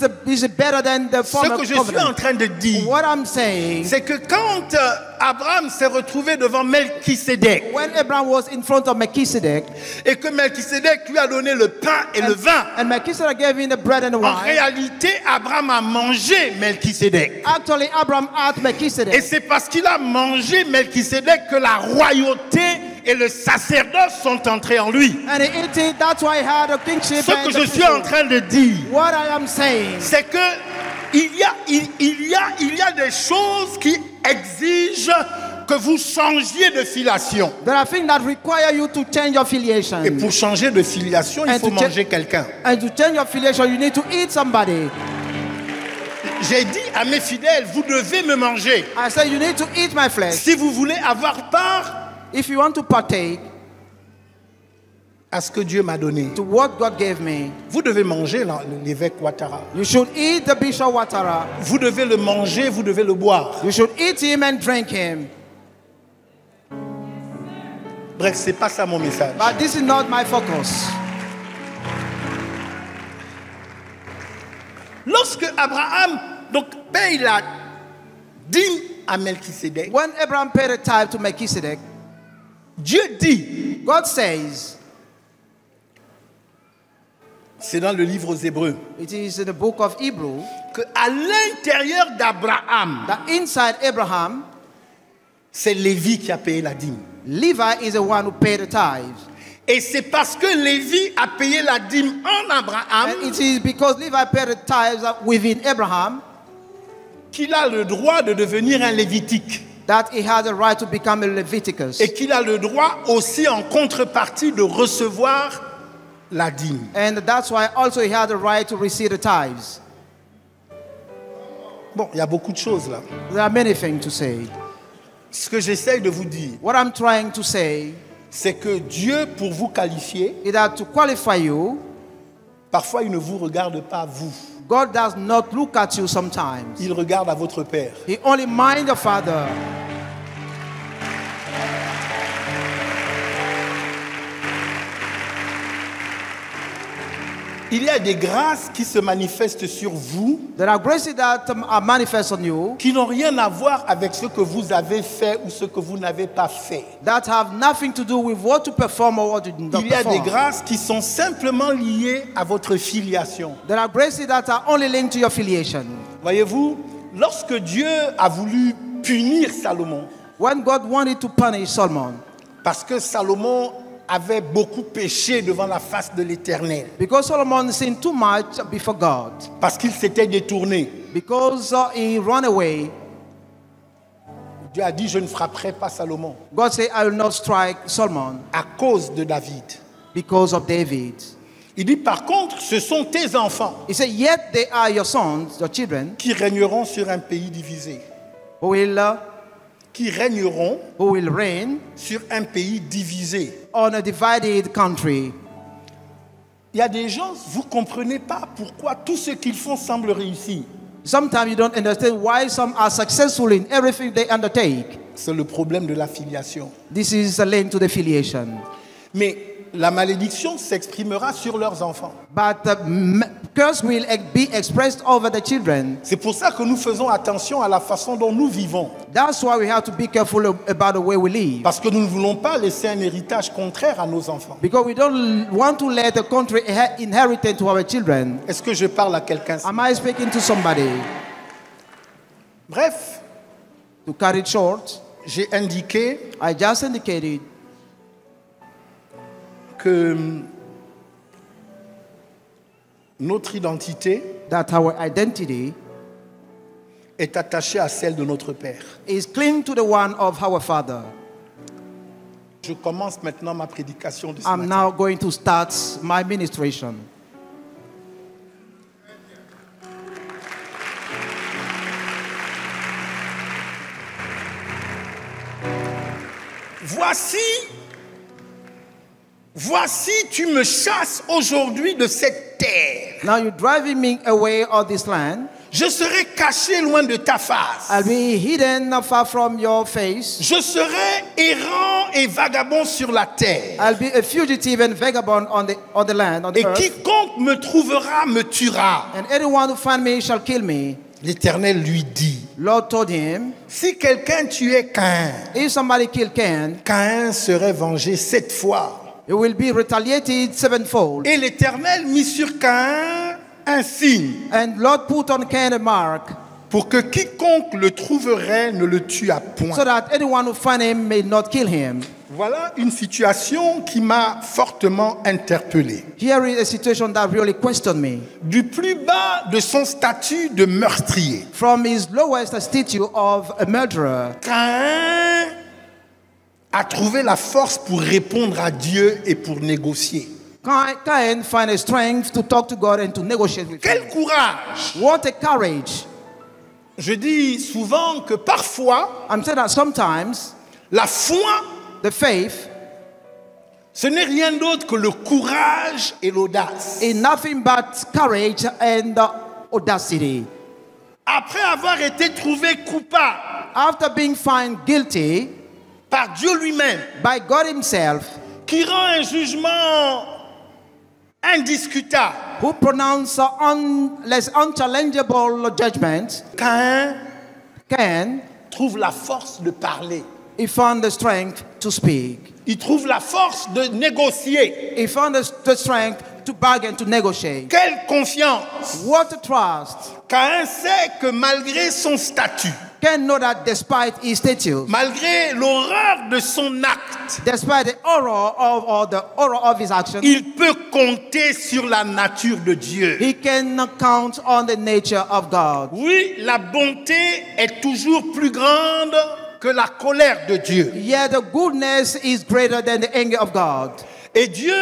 better than the Ce former que je suis en covenant. train de dire, What I'm saying, c'est que quand Abraham s'est retrouvé devant Melchisedec when Abraham was in front of Melchizedek, et que Melchisedec lui a donné le pain et le vin, and Melchizedek gave him the bread and the en wine, réalité, Abraham a mangé Melchisedec. actually Abraham ate Et Melchizedek. c'est parce qu'il a mangé Melchisedec que la royauté et le sacerdoce sont entrés en lui. And he ate it, that's why he had a kingship. Ce que je suis en train de dire, What I am saying, c'est que il y a des choses qui exigent que vous changiez de filiation. there are things that require you to change your filiation. Et pour changer de filiation, il And faut to cha- manger quelqu'un. And to change your filiation, you need to eat somebody. J'ai dit à mes fidèles, vous devez me manger. I said, you need to eat my flesh. Si vous voulez avoir part If you want to partake à ce que Dieu m'a donné, to what God gave me, vous devez manger l'évêque Ouattara. you should eat the Bishop Ouattara. Vous devez le manger, vous devez le boire. You should eat him and drink him. Bref, c'est pas ça mon message. But this is not my focus. Lorsque Abraham donc paye la dîme à Melchisédek, When Abraham paid a tithe to Melchizedek, Dieu dit, God says, c'est dans le livre aux Hébreux, it is in the book of Hebrew, que à l'intérieur d'Abraham, that inside Abraham, c'est Lévi qui a payé la dîme. Levi is the one who paid the tithe. Et c'est parce que Lévi a payé la dîme en Abraham And it is because Levi paid the tithes within Abraham qu'il a le droit de devenir un lévitique. that he had the right to become a Leviticus. Et qu'il a le droit aussi en contrepartie de recevoir la dîme. And that's why also he had the right to receive the tithes. Bon, il y a beaucoup de choses là. There are many things to say. Ce que j'essaye de vous dire, What I'm trying to say c'est que Dieu, pour vous qualifier, is that to qualify you, parfois il ne vous regarde pas vous. God does not look at you sometimes. Il regarde à votre Père. He only minds the Father. Il y a des grâces qui se manifestent sur vous There are graces that are manifest on you qui n'ont rien à voir avec ce que vous avez fait ou ce que vous n'avez pas fait. that have nothing to do with what to perform or what to not Il y a des perform. grâces qui sont simplement liées à votre filiation. There are graces that are only linked to your filiation. Voyez-vous, lorsque Dieu a voulu punir Salomon, When God wanted to punish Solomon, parce que Salomon avait beaucoup péché devant la face de l'Éternel, because Solomon sinned too much before God, parce qu'il s'était détourné, because he ran away, Dieu a dit, je ne frapperai pas Salomon God said, I will not strike Solomon à cause de David. because of David. Il dit, par contre, ce sont tes enfants He said, yet they are your sons, your children, qui régneront sur un pays divisé. who will reign Sur un pays divisé. on a divided country. Il y a des gens, vous ne comprenez pas pourquoi tout ce qu'ils font semble réussir. Sometimes you don't understand why some are successful in everything they undertake. C'est le problème de la filiation. This is a link to the filiation. Mais la malédiction s'exprimera sur leurs enfants. But the curse will be expressed over the children. C'est pour ça que nous faisons attention à la façon dont nous vivons. That's why we have to be careful about the way we live. Parce que nous ne voulons pas laisser un héritage contraire à nos enfants. Because we don't want to let the country inherit to our children. Est-ce que je parle à quelqu'un? Am I speaking to somebody? Bref, To cut it short, j'ai indiqué I just indicated que notre identité that our identity est attachée à celle de notre Père. is clean to the one of our Father. Je commence maintenant ma prédication de ce I'm matin. now going to start my ministration. Voici, tu me chasses aujourd'hui de cette terre. Now you're driving me away of this land. Je serai caché loin de ta face. I'll be hidden far from your face. Je serai errant et vagabond sur la terre. I'll be a fugitive and vagabond on the land, on the Et earth. quiconque me trouvera me tuera. And anyone who finds me shall kill me. L'Éternel lui dit, Lord told him, si quelqu'un tuait Caïn, if somebody killed Cain, Caïn serait vengé 7 fois. it will be retaliated sevenfold. Et l'Éternel mit sur Caïn un signe And Lord put on Cain a mark pour que quiconque le trouverait ne le tue à point. so that anyone who find him may not kill him. Voilà une situation qui m'a fortement interpellé. Here is a situation that really questioned me. Du plus bas de son statut de meurtrier, From his lowest statue of a murderer, Caïn a trouvé la force pour répondre à Dieu et pour négocier. Cain find a strength to talk to God and to negotiate with Quel him. courage! What a courage. Je dis souvent que parfois, I'm saying that sometimes la foi, the faith ce n'est rien d'autre que le courage et l'audace. is nothing but courage and audacity. Après avoir été trouvé coupable After being found guilty par Dieu lui-même, by God himself, qui rend un jugement indiscutable, who pronounced less unchallengeable judgment, Caïn Cain, trouve la force de parler. he found the strength to speak. Il trouve la force de négocier. He found the strength to bargain, to negotiate. Quelle confiance! What a trust. Caïn sait que malgré son statut, Cain know that despite his status, malgré l'horreur de son acte, despite the horror of his action, il peut compter sur la nature de Dieu. he can count on the nature of God. Oui, la bonté est toujours plus grande que la colère de Dieu. Yet the goodness is greater than the anger of God. Et Dieu,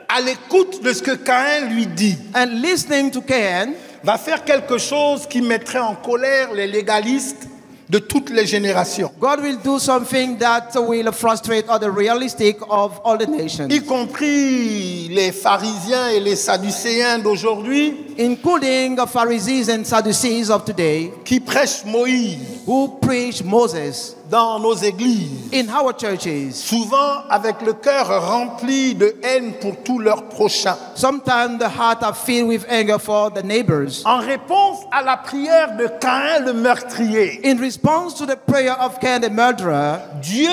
à l'écoute de ce que Caïn lui dit, And listening to Cain va faire quelque chose qui mettrait en colère les légalistes de toutes les générations, God will do something that will frustrate all the realistic of all the nations, y compris les pharisiens et les sadducéens d'aujourd'hui including the Pharisees and Sadducees of today qui prêchent Moïse who preach Moses dans nos églises, in our churches, souvent avec le cœur rempli de haine pour tous leurs prochains. sometimes the heart are filled with anger for the neighbors. En réponse à la prière de Caïn le meurtrier, In response to the prayer of Cain the murderer, Dieu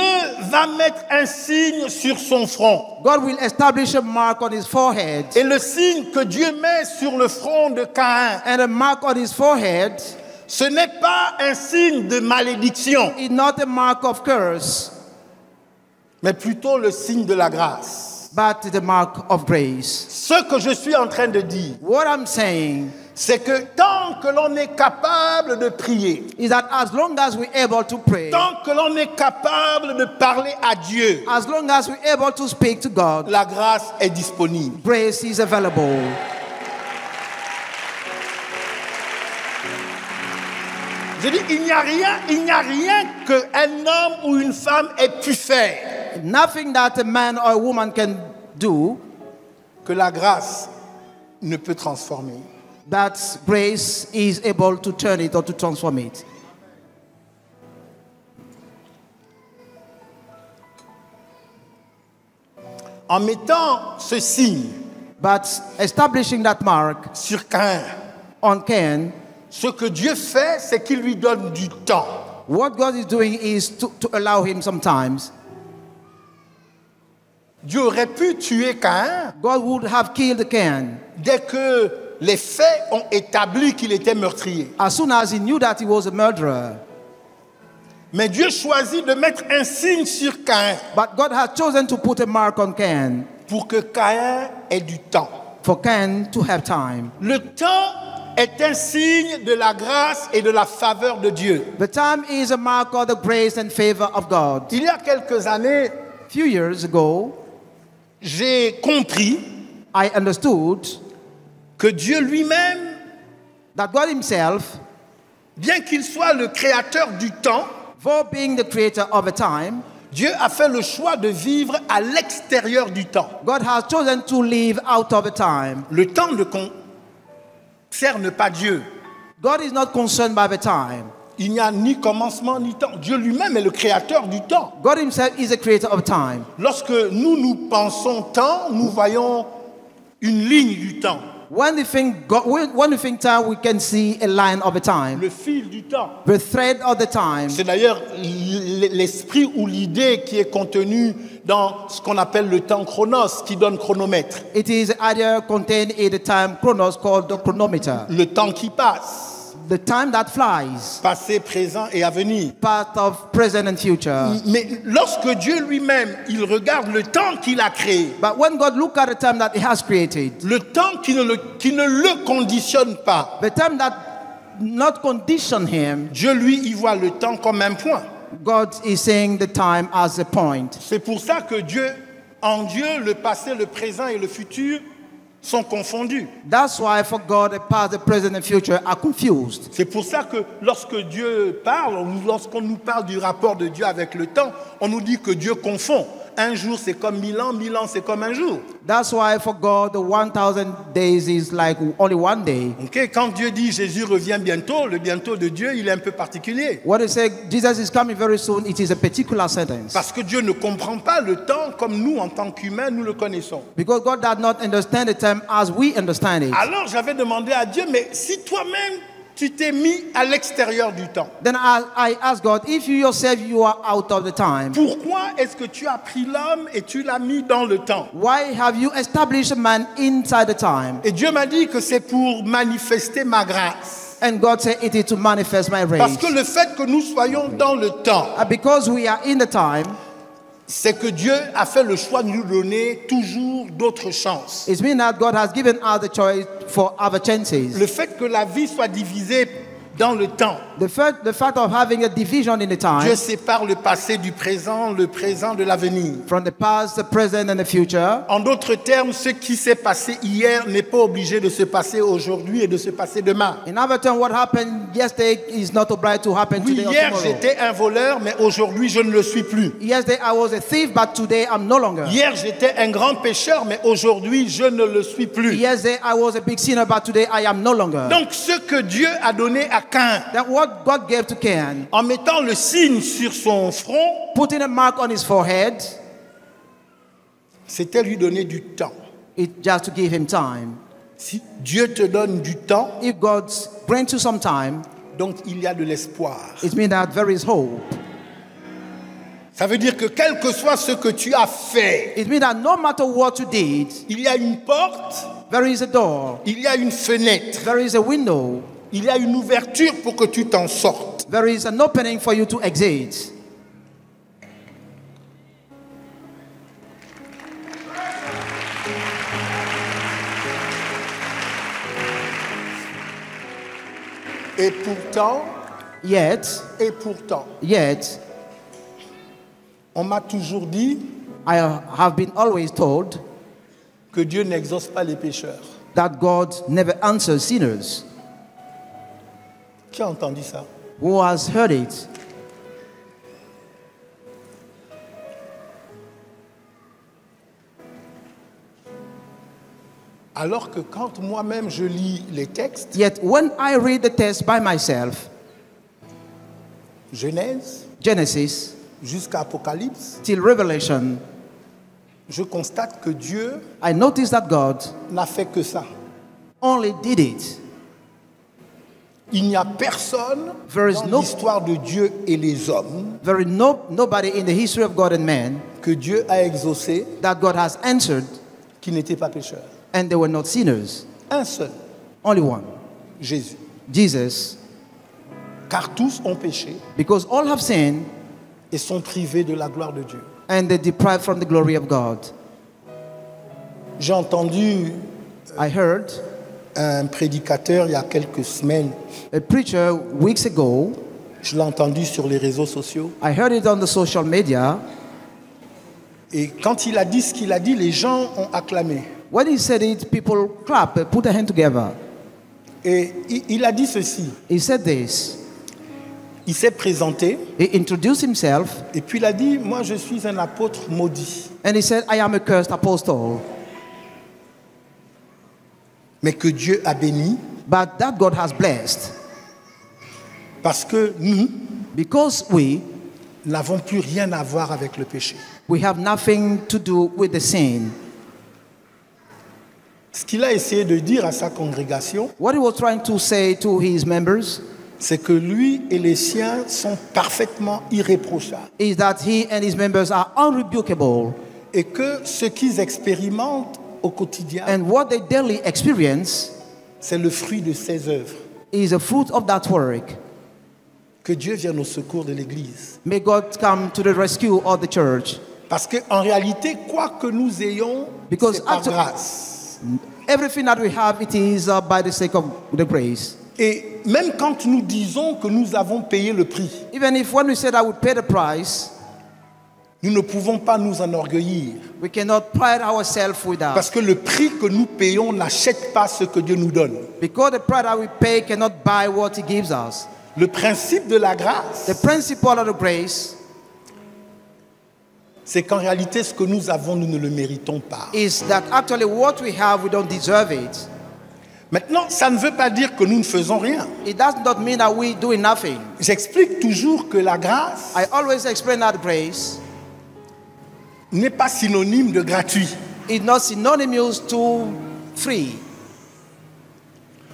va mettre un signe sur son front. God will establish a mark on his forehead. Et le signe que Dieu met sur le front de Caïn, And a mark on his forehead ce n'est pas un signe de malédiction, is not a mark of curse, mais plutôt le signe de la grâce. but the mark of grace. Ce que je suis en train de dire, What I'm saying c'est que tant que l'on est capable de prier, is that as long as we're able to pray, tant que l'on est capable de parler à Dieu, as long as we're able to speak to God, la grâce est disponible. grace is available. Je dis, il n'y a rien qu'un homme ou une femme ait pu faire Nothing that a man or a woman can do que la grâce ne peut transformer. that grace is able to turn it or to transform it. En mettant ce signe But establishing that mark sur Caïn, on Cain, ce que Dieu fait, c'est qu'il lui donne du temps. what God is doing is to allow him sometimes. Dieu aurait pu tuer Caïn God would have killed Cain dès que les faits ont établi qu'il était meurtrier. as soon as he knew that he was a murderer. Mais Dieu choisit de mettre un signe sur Caïn But God has chosen to put a mark on Cain pour que Caïn ait du temps. for Cain to have time. Le temps est un signe de la grâce et de la faveur de Dieu. The time is a mark of the grace and favor of God. Il y a quelques années, A few years ago, j'ai compris I understood que Dieu lui-même, that God himself, bien qu'il soit le créateur du temps, for being the creator of a time, Dieu a fait le choix de vivre à l'extérieur du temps. God has chosen to live out of a time. Le temps ne concerne pas Dieu. God is not concerned by the time. Il n'y a ni commencement ni temps. Dieu lui-même est le créateur du temps. God himself is a creator of time. Lorsque nous pensons temps, nous voyons une ligne du temps, When we think time, we can see a line of a time. le fil du temps. The thread of the time. C'est d'ailleurs l'esprit ou l'idée qui est contenue dans ce qu'on appelle le temps chronos, qui donne chronomètre. It is either contained in the time chronos called the chronometer. Le temps qui passe. the time that flies. Passé, présent et à venir. Part of present and future. Mais lorsque Dieu lui-même, il regarde le temps qu'il a créé, But when God looks at the time that He has created, le temps qui ne le conditionne pas, the time that not condition Him, Dieu lui, il voit le temps comme un point. God is saying the time as a point. C'est pour ça que en Dieu, le passé, le présent et le futur sont confondus. That's why for God the past, the present and future are confused. C'est pour ça que lorsque Dieu parle, lorsqu'on nous parle du rapport de Dieu avec le temps, on nous dit que Dieu confond. Un jour c'est comme 1000 ans c'est comme un jour. That's why for God the 1000 days is like only one day. Okay? Quand Dieu dit Jésus revient bientôt, le bientôt de Dieu, il est un peu particulier. When He says Jesus is coming very soon, it is a particular sentence. Parce que Dieu ne comprend pas le temps comme nous, en tant qu'humains, nous le connaissons. Because God does not understand the time as we understand it. Alors j'avais demandé à Dieu, mais si toi-même tu t'es mis à l'extérieur du temps, Then I asked God, if you yourself you are out of the time, pourquoi est-ce que tu as pris l'homme et tu l'as mis dans le temps? why have you established a man inside the time? Et Dieu m'a dit que c'est pour manifester ma grâce. And God said it is to manifest my Parce grace. que le fait que nous soyons dans le temps, Because we are in the time, c'est que Dieu a fait le choix de nous donner toujours d'autres chances. it means that God has given us the choice for other chances. Le fait que la vie soit divisée dans le temps, The fact of having a division in the time, Dieu sépare le passé du présent, le présent de l'avenir. from the past, the present, and the future. En d'autres termes, ce qui s'est passé hier n'est pas obligé de se passer aujourd'hui et de se passer demain. In other terms, what happened yesterday is not obliged to happen Oui, today or hier tomorrow. j'étais un voleur, mais aujourd'hui je ne le suis plus. Yesterday I was a thief, but today I'm no longer. Hier j'étais un grand pécheur, mais aujourd'hui je ne le suis plus. Yesterday I was a big sinner, but today I am no longer. Donc ce que Dieu a donné à Caïn, That what God gave to Cain, en mettant le signe sur son front, putting a mark on his forehead, c'était lui donner du temps. it just to give him time. Si Dieu te donne du temps, If God grants you some time, donc il y a de l'espoir. it means that there is hope. Ça veut dire que quel que soit ce que tu as fait, It means that no matter what you did, il y a une porte, there is a door, il y a une fenêtre, there is a window, il y a une ouverture pour que tu t'en sortes. there is an opening for you to exit. Et pourtant, Yet, on m'a toujours dit I have been always told que Dieu n'exauce pas les pécheurs. that God never answers sinners. Qui a entendu ça? Who has heard it? Alors que quand moi-même je lis les textes, Yet when I read the text by myself, Genèse Genesis jusqu'à Apocalypse, till Revelation, je constate que Dieu I notice that God n'a fait que ça. only did it. Il n'y a personne There is dans no- l'histoire de Dieu et les hommes There is nobody in the history of God and man que Dieu a exaucé that God has answered qui n'était pas pécheur. and they were not sinners. Un seul, Only one, Jésus. Jesus. Car tous ont péché Because all have sinned et sont privés de la gloire de Dieu. and they deprived from the glory of God. J'ai entendu I heard un prédicateur il y a quelques semaines, a preacher weeks ago, je l'ai entendu sur les réseaux sociaux, I heard it on the social media. et quand il a dit ce qu'il a dit, les gens ont acclamé. When he said it, people clapped, put their hand together. Et il a dit ceci, He said this. il s'est présenté, He introduced himself et puis il a dit, moi je suis un apôtre maudit, and he said, I am a cursed apostle, mais que Dieu a béni, but that God has blessed parce que nous because we n'avons plus rien à voir avec le péché. have nothing to do with the sin. Ce qu'il a essayé de dire à sa congrégation, What he was trying to say to his members c'est que lui et les siens sont parfaitement irréprochables, is that he and his members are unrebukable, et que ce qu'ils expérimentent au quotidien, and what they daily experience c'est le fruit de ses œuvres. is a fruit of that work. Que Dieu vienne au secours de l'Église. May God come to the rescue of the church. Parce qu'en réalité, quoi que nous ayons, c'est par grâce. Everything that we have, it is by the sake of the grace. Et même quand nous disons que nous avons payé le prix, even if when we say that we pay the price, nous ne pouvons pas nous enorgueillir. We cannot pride ourselves with that. Parce que le prix que nous payons n'achète pas ce que Dieu nous donne. Because the price that we pay cannot buy what He gives us. Le principe de la grâce, the principle of the grace, c'est qu'en réalité, ce que nous avons, nous ne le méritons pas. Is that actually what we have, we don't deserve it. Maintenant, ça ne veut pas dire que nous ne faisons rien. It does not mean that we do nothing. J'explique toujours que la grâce, I always explain that grace n'est pas synonyme de gratuit. It's not synonymous to free.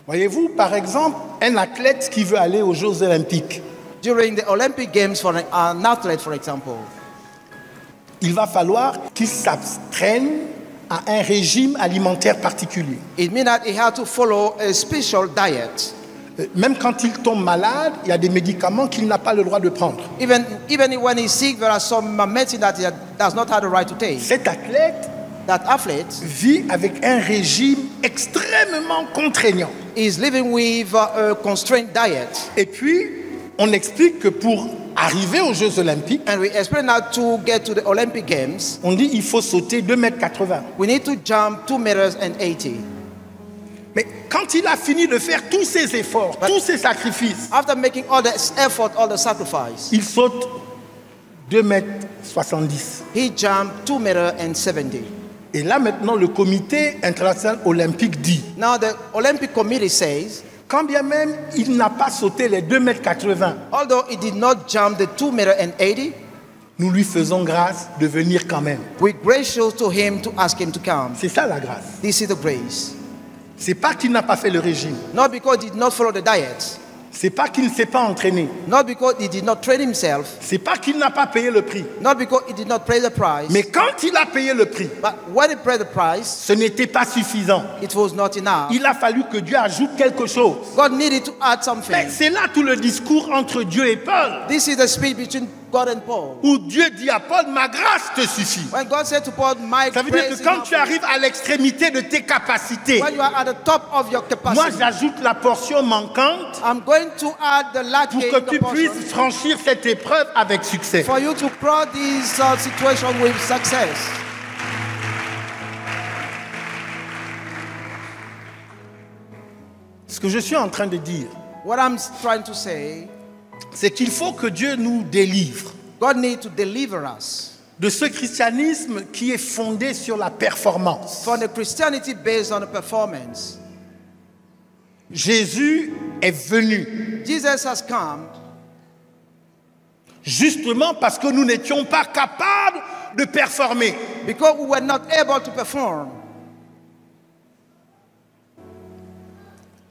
Voyez-vous, par exemple, un athlète qui veut aller aux Jeux Olympiques. During the Olympic Games, for an athlete, for example, il va falloir qu'il s'abstraigne à un régime alimentaire particulier. It means that he has to follow a special diet. Même quand il tombe malade, il y a des médicaments qu'il n'a pas le droit de prendre. Even when he's sick, there are some medicine that he does not have the right to take. Cet athlète, that athlete, vit avec un régime extrêmement contraignant. Is living with a constrained diet. Et puis, on explique que pour arriver aux Jeux Olympiques, and we explain how to get to the Olympic Games, on dit il faut sauter 2,80 m. We need to jump 2,80 m. Mais quand il a fini de faire tous ces efforts, tous ces sacrifices, after making all the effort, all the sacrifice, il saute 2,70 m. He jumped 2,70 m. Et là maintenant, le comité international olympique dit, now the Olympic Committee says, quand bien même il n'a pas sauté les 2,80 m, although he did not jump the 2,80 m, nous lui faisons grâce de venir quand même. We're gracious to him to ask him to come. C'est ça la grâce. This is the grace. C'est pas qu'il n'a pas fait le régime. Not because he did not follow the diet. C'est pas qu'il ne s'est pas entraîné. Not because he did not train himself. C'est pas qu'il n'a pas payé le prix. Not because he did not pay the price. Mais quand il a payé le prix, but when he paid the price, ce n'était pas suffisant. It was not enough. Il a fallu que Dieu ajoute quelque chose. God needed to add something. Mais c'est là tout le discours entre Dieu et Paul. This is the speech between God and Paul. Où Dieu dit à Paul, ma grâce te suffit. When God said to Paul, my ça veut dire que quand tu arrives à l'extrémité de tes capacités, when you are at the top of your capacity, moi j'ajoute la portion manquante. I'm going to add the lacking pour que tu puisses franchir cette épreuve avec succès. For you to cross this situation with success. Ce que je suis en train de dire, what I'm trying to say, c'est qu'il faut que Dieu nous délivre. God needs to deliver us de ce christianisme qui est fondé sur la performance. From the Christianity based on the performance. Jésus est venu. Jesus has come. Justement parce que nous n'étions pas capables de performer. Because we were not able to perform.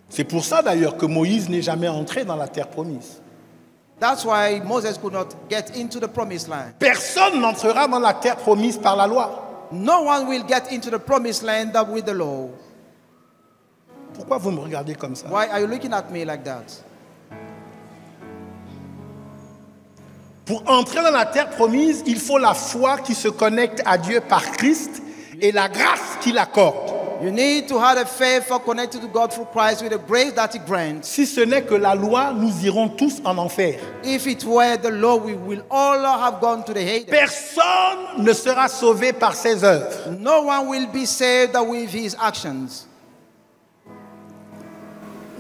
C'est pour ça d'ailleurs que Moïse n'est jamais entré dans la terre promise. That's why Moses could not get into the promised land. Personne n'entrera dans la terre promise par la loi. No one will get into the promised land with the law. Pourquoi vous me regardez comme ça? Why are you looking at me like that? Pour entrer dans la terre promise, il faut la foi qui se connecte à Dieu par Christ et la grâce qu'il accorde. You need to have a faith connected to God through Christ with the grace that He grants. Si ce n'est que la loi, nous irons tous en enfer. If it were the law, we will all have gone to the Hades. Personne ne sera sauvé par ses œuvres. No one will be saved with his actions.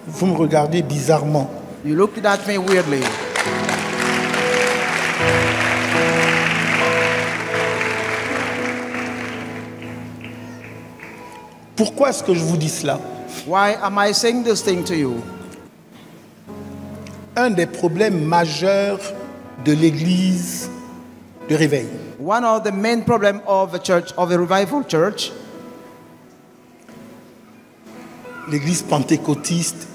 Vous me regardez bizarrement. You look at me weirdly. Pourquoi est-ce que je vous dis cela? Why am I saying this thing to you? Un des problèmes majeurs de l'église de réveil. One of the main problems of the church, of the revival church, l'église pentecôtiste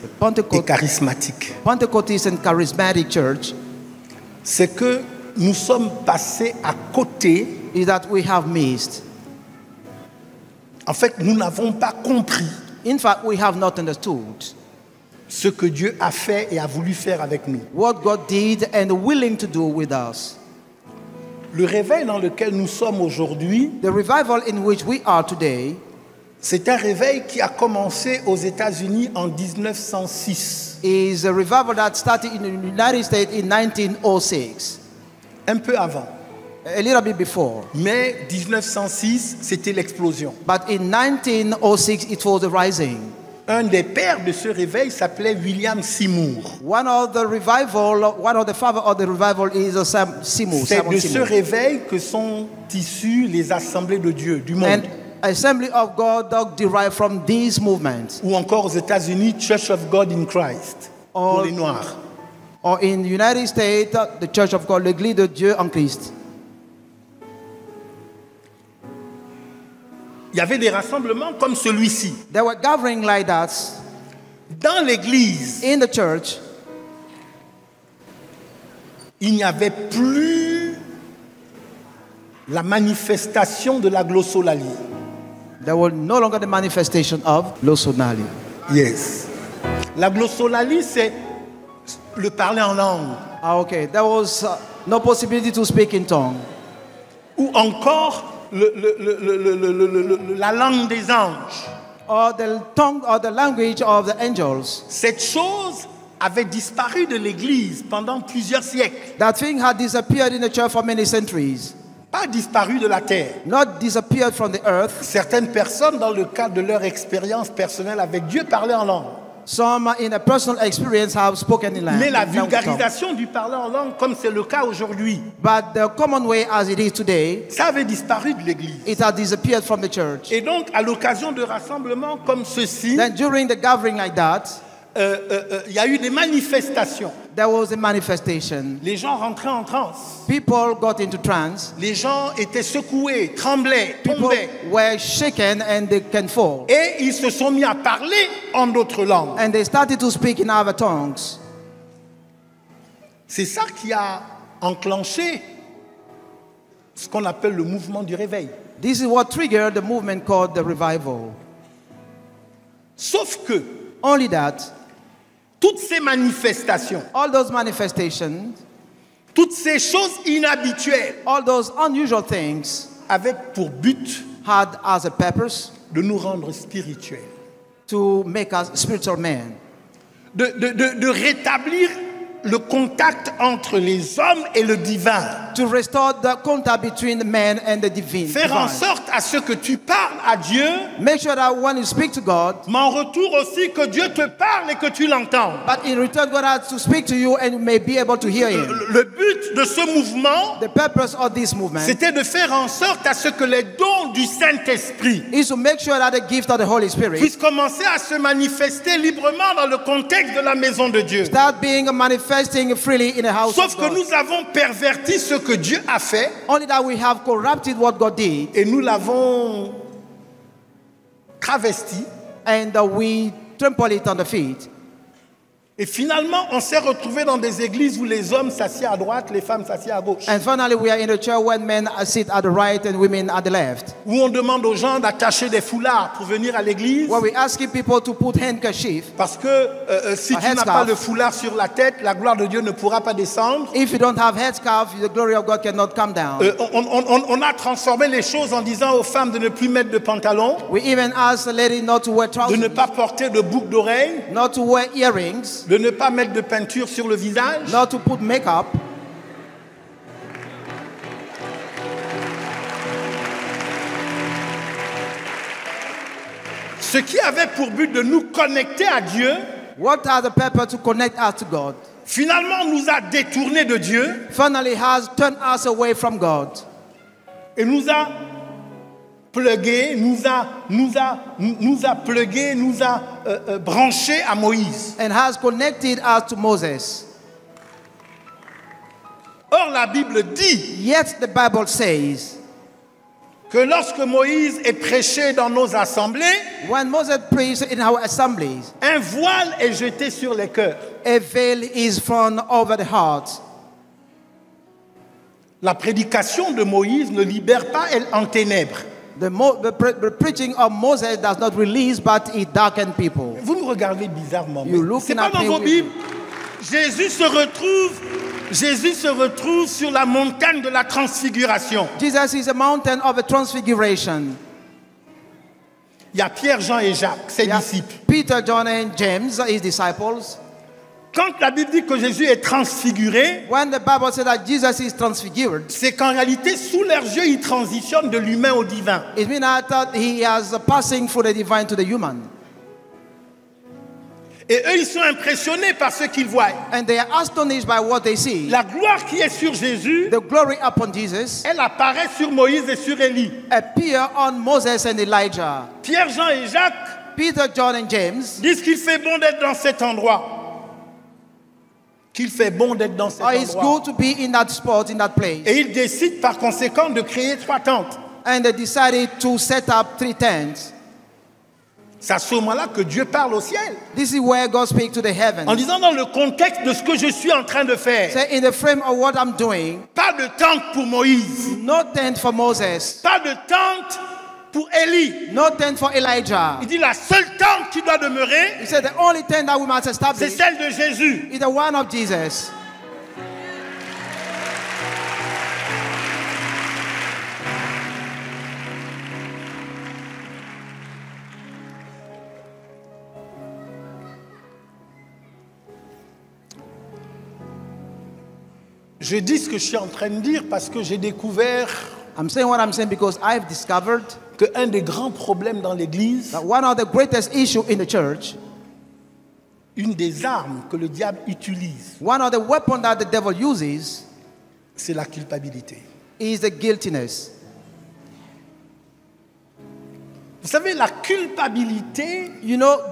et charismatique, Pentecostist and charismatic church, c'est que nous sommes passés à côté. Is that we have missed. En fait, nous n'avons pas compris. In fact, we have not understood ce que Dieu a fait et a voulu faire avec nous. What God did and willing to do with us. Le réveil dans lequel nous sommes aujourd'hui, The revival in which we are today, c'est un réveil qui a commencé aux États-Unis en 1906. is a revival that started in the United States in 1906. Un peu avant. A little bit before. Mais 1906, c'était l'explosion. But in 1906, it was the rising. Un des pères de ce réveil s'appelait William Seymour. One of the father of the revival is Sam Seymour. C'est Simon de ce Seymour. réveil que sont issues les assemblées de Dieu du monde. And Assembly of God that derived from these movements. Ou encore aux États-Unis, Church of God in Christ, pour les Noirs. Or in the United States, the Church of God, l'Église de Dieu en Christ. Il y avait des rassemblements comme celui-ci. They were gathering like that Dans l'église, in the church. il n'y avait plus la manifestation de la glossolalie. There was no longer the manifestation of glossolalia. Yes. La glossolalie, c'est le parler en langue. Ah, okay. There was no possibility to speak in tongue. Ou encore la langue des anges. Or the tongue or the language of the angels. Cette chose avait disparu de l'église pendant plusieurs siècles. That thing had disappeared in the church for many centuries. Pas disparu de la terre. Not disappeared from the earth. Certaines personnes, dans le cadre de leur expérience personnelle avec Dieu, parlaient en langue. Some in a personal experience have spoken in language. Mais la vulgarisation du parler en langue, comme c'est le cas aujourd'hui, But the common way as it is today, ça avait disparu de l'église. it has disappeared from the church. Et donc, à l'occasion de rassemblements comme ceci, Then during the gathering like that, il y a eu des manifestations. there was a manifestation. Les gens rentraient en transe. People got into trance. Les gens étaient secoués, tremblaient, People tombaient. were shaken and they can fall. Et ils se sont mis à parler en d'autres langues. And they started to speak in other tongues. C'est ça qui a enclenché ce qu'on appelle le mouvement du réveil. This is what triggered the movement called the revival. Sauf que Only that, toutes ces manifestations, all those manifestations, toutes ces choses inhabituelles all those unusual things avaient pour but had as a purpose de nous rendre spirituels, to make us spiritual men. de rétablir le contact entre les hommes et le divin. To restore the contact between the man and the divine. Faire en sorte à ce que tu parles à Dieu, Make sure that when you speak to God, mais en retour aussi que Dieu te parle et que tu l'entends. but in return God has to speak to you and you may be able to hear Him. Le but de ce mouvement, The purpose of this movement c'était de faire en sorte à ce que les dons du Saint-Esprit is to make sure that the gift of the Holy Spirit puissent commencer à se manifester librement dans le contexte de la maison de Dieu. start being manifesting freely in the house Sauf of que God. nous avons perverti ce que Dieu a fait Only that we have corrupted what God did et nous l'avons travesti. and we trample it on the feet. Et finalement, on s'est retrouvé dans des églises où les hommes s'assiedent à droite, les femmes s'assiedent à gauche. And finally we are in a church when men sit at the right and women at the left. Où on demande aux gens d'attacher des foulards pour venir à l'église. Where we asking people to put handkerchief. Parce que si tu n'as pas le foulard sur la tête, la gloire de Dieu ne pourra pas descendre. If you don't have headscarf, the glory of God cannot come down. On a transformé les choses en disant aux femmes de ne plus mettre de pantalon, We even ask the lady not to wear de trousers, ne pas porter de boucles d'oreilles, not to wear earrings, de ne pas mettre de peinture sur le visage. not to put makeup. Ce qui avait pour but de nous connecter à Dieu, What are the purpose to connect us to God? finalement nous a détournés de Dieu Finally has turned us away from God et nous a plugués, nous a branchés à Moïse. and has connected us to Moses. Or la Bible dit Yet the Bible says, que lorsque Moïse est prêché dans nos assemblées, when Moses preached in our assemblies, un voile est jeté sur les cœurs. a veil is thrown over the heart. La prédication de Moïse ne libère pas, elle enténèbre. The preaching of Moses does not release, but it darkens people. Vous vous regardez bizarrement. C'est pas dans vos Bibles. Jésus se retrouve sur la montagne de la transfiguration. Jesus is a mountain of a transfiguration. Il y a Pierre, Jean et Jacques, ses disciples. Peter, John and James, his disciples. Quand la Bible dit que Jésus est transfiguré, when the Bible says that Jesus is transfigured, c'est qu'en réalité, sous leurs yeux, il transitionne de l'humain au divin. It means that he is passing from the divine to the human. Et eux, ils sont impressionnés par ce qu'ils voient. And they are astonished by what they see. La gloire qui est sur Jésus, the glory upon Jesus, elle apparaît sur Moïse et sur Élie. Appear on Moses and Elijah. Pierre, Jean et Jacques, Peter, John and James, disent qu'il fait bon d'être dans cet endroit. Qu'il fait bon d'être dans cet endroit. It's good to be in that spot, in that place. Et ils décident par conséquent de créer 3 tentes. And they decided to set up 3 tents. C'est à ce moment-là que Dieu parle au ciel. This is where God speaks to the heavens. En disant dans le contexte de ce que je suis en train de faire. Say in the frame of what I'm doing. Pas de tente pour Moïse. No tent for Moses. Pas de tente pour Élie. No tent for Elijah. Il dit la seule tente qui doit demeurer. He said the only tent that we must establish. C'est celle de Jésus. Is the one of Jesus. Je dis ce que je suis en train de dire parce que j'ai découvert I'm saying what I'm saying because I've discovered que un des grands problèmes dans l'église, that one of the greatest issues in the church, une des armes que le diable utilise, one of the weapons that the devil uses, c'est la culpabilité. Is the guiltiness. Vous savez, la culpabilité,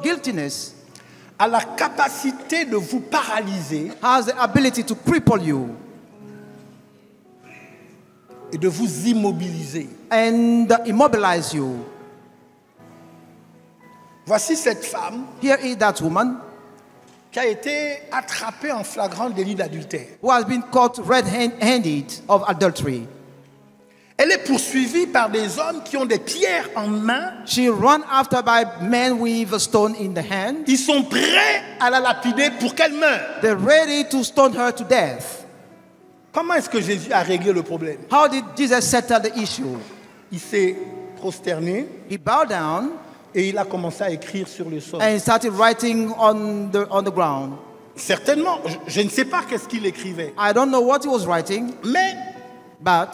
guiltiness a la capacité de vous paralyser, has the ability to cripple you, et de vous immobiliser. And immobilize you. Voici cette femme. Here is that woman qui a été attrapée en flagrant délit d'adultère. Who has been caught red-handed of adultery. Elle est poursuivie par des hommes qui ont des pierres en main. She run after by men with a stone in the hand. Ils sont prêts à la lapider pour qu'elle meure. They're ready to stone her to death. Comment est-ce que Jésus a réglé le problème? How did Jesus settle the issue? Il s'est prosterné. He bowed down. Et il a commencé à écrire sur le sol. And he started writing on the ground. Certainement, je ne sais pas qu'est-ce qu'il écrivait. I don't know what he was writing. But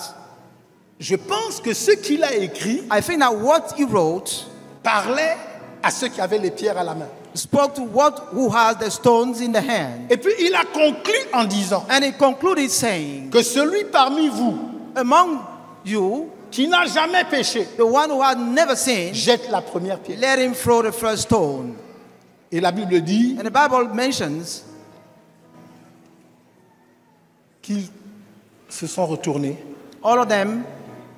je pense que ce qu'il a écrit, I think that what he wrote, parlait à ceux qui avaient les pierres à la main. Spoke to who has the stones in the hand. Et puis il a conclu en disant, and he concluded saying, que celui parmi vous, among you, qui n'a jamais péché, the one who had never sinned, jette la première pierre. Let him throw the first stone. Et la Bible dit, and the Bible mentions, qu'ils se sont retournés. All of them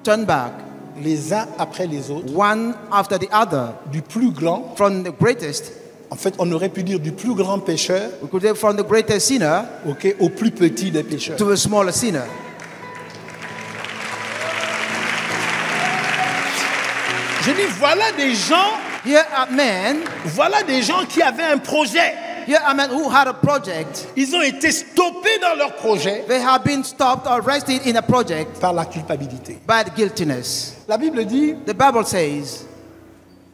turned back. Les uns après les autres. One after the other. Du plus grand. From the greatest. En fait, on aurait pu dire du plus grand pécheur. We could say from the greatest sinner. Okay, au plus petit des pécheurs. To a smaller sinner. Je dis, voilà des gens. Here are men. Voilà des gens qui avaient un projet. Here are men who had a project. Ils ont été stoppés dans leur projet. They have been stopped or arrested in a project. Par la culpabilité. By the guiltiness. La Bible dit. The Bible says.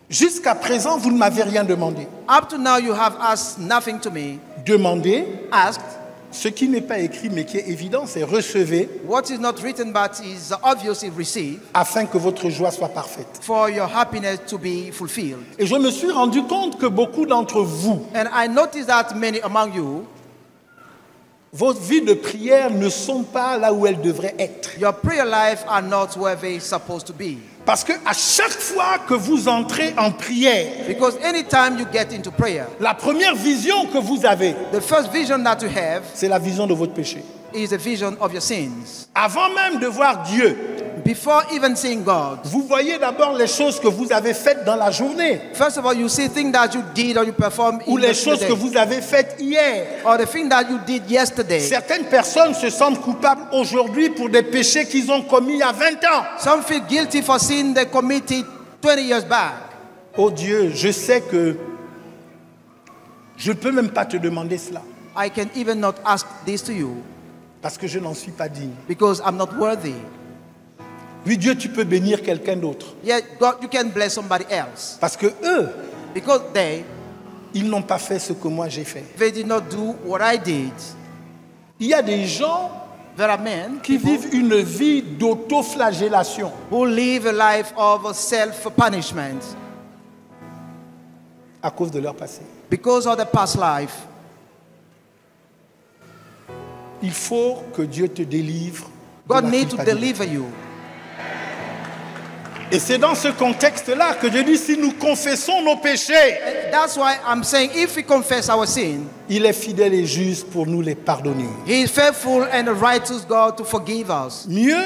Jusqu'à présent, vous ne m'avez rien demandé. Up to now, you have asked nothing to me. Demandez. Asked. Ce qui n'est pas écrit mais qui est évident, c'est recevez. What is not written but is obviously received. Afin que votre joie soit parfaite. For your happiness to be fulfilled. Et je me suis rendu compte que beaucoup d'entre vous. And I noticed that many among you. Vos vies de prière ne sont pas là où elles devraient être. Your prayer life are not where they're supposed to be. Parce que à chaque fois que vous entrez en prière, because anytime you get into prayer, la première vision que vous avez, the first vision that you have, c'est la vision de votre péché. Is the vision of your sins. Avant même de voir Dieu, before even seeing God, vous voyez d'abord les choses que vous avez faites dans la journée. First of all, you see things that you did or you performed ou les choses que vous avez faites hier. Or the thing that you did yesterday. Certaines personnes se sentent coupables aujourd'hui pour des péchés qu'ils ont commis il y a 20 ans. Some feel guilty for sin they committed 20 years back. Oh Dieu, je sais que Je ne peux même pas te demander cela. I can even not ask this to you. Parce que je n'en suis pas digne. Because I'm not worthy. Oui, Dieu, tu peux bénir quelqu'un d'autre. Yeah, God, you can bless somebody else. Parce que eux, because ils n'ont pas fait ce que moi j'ai fait. They did not do what I did. Il y a des gens qui vivent une vie d'autoflagellation. Who live a life of self-punishment. À cause de leur passé. Because of the past life. Il faut que Dieu te délivre. God needs to deliver you. Et c'est dans ce contexte-là que Dieu dit, si nous confessons nos péchés, that's why I'm saying, if we confess our sin, il est fidèle et juste pour nous les pardonner. He is faithful and a righteous God to forgive us. Mieux,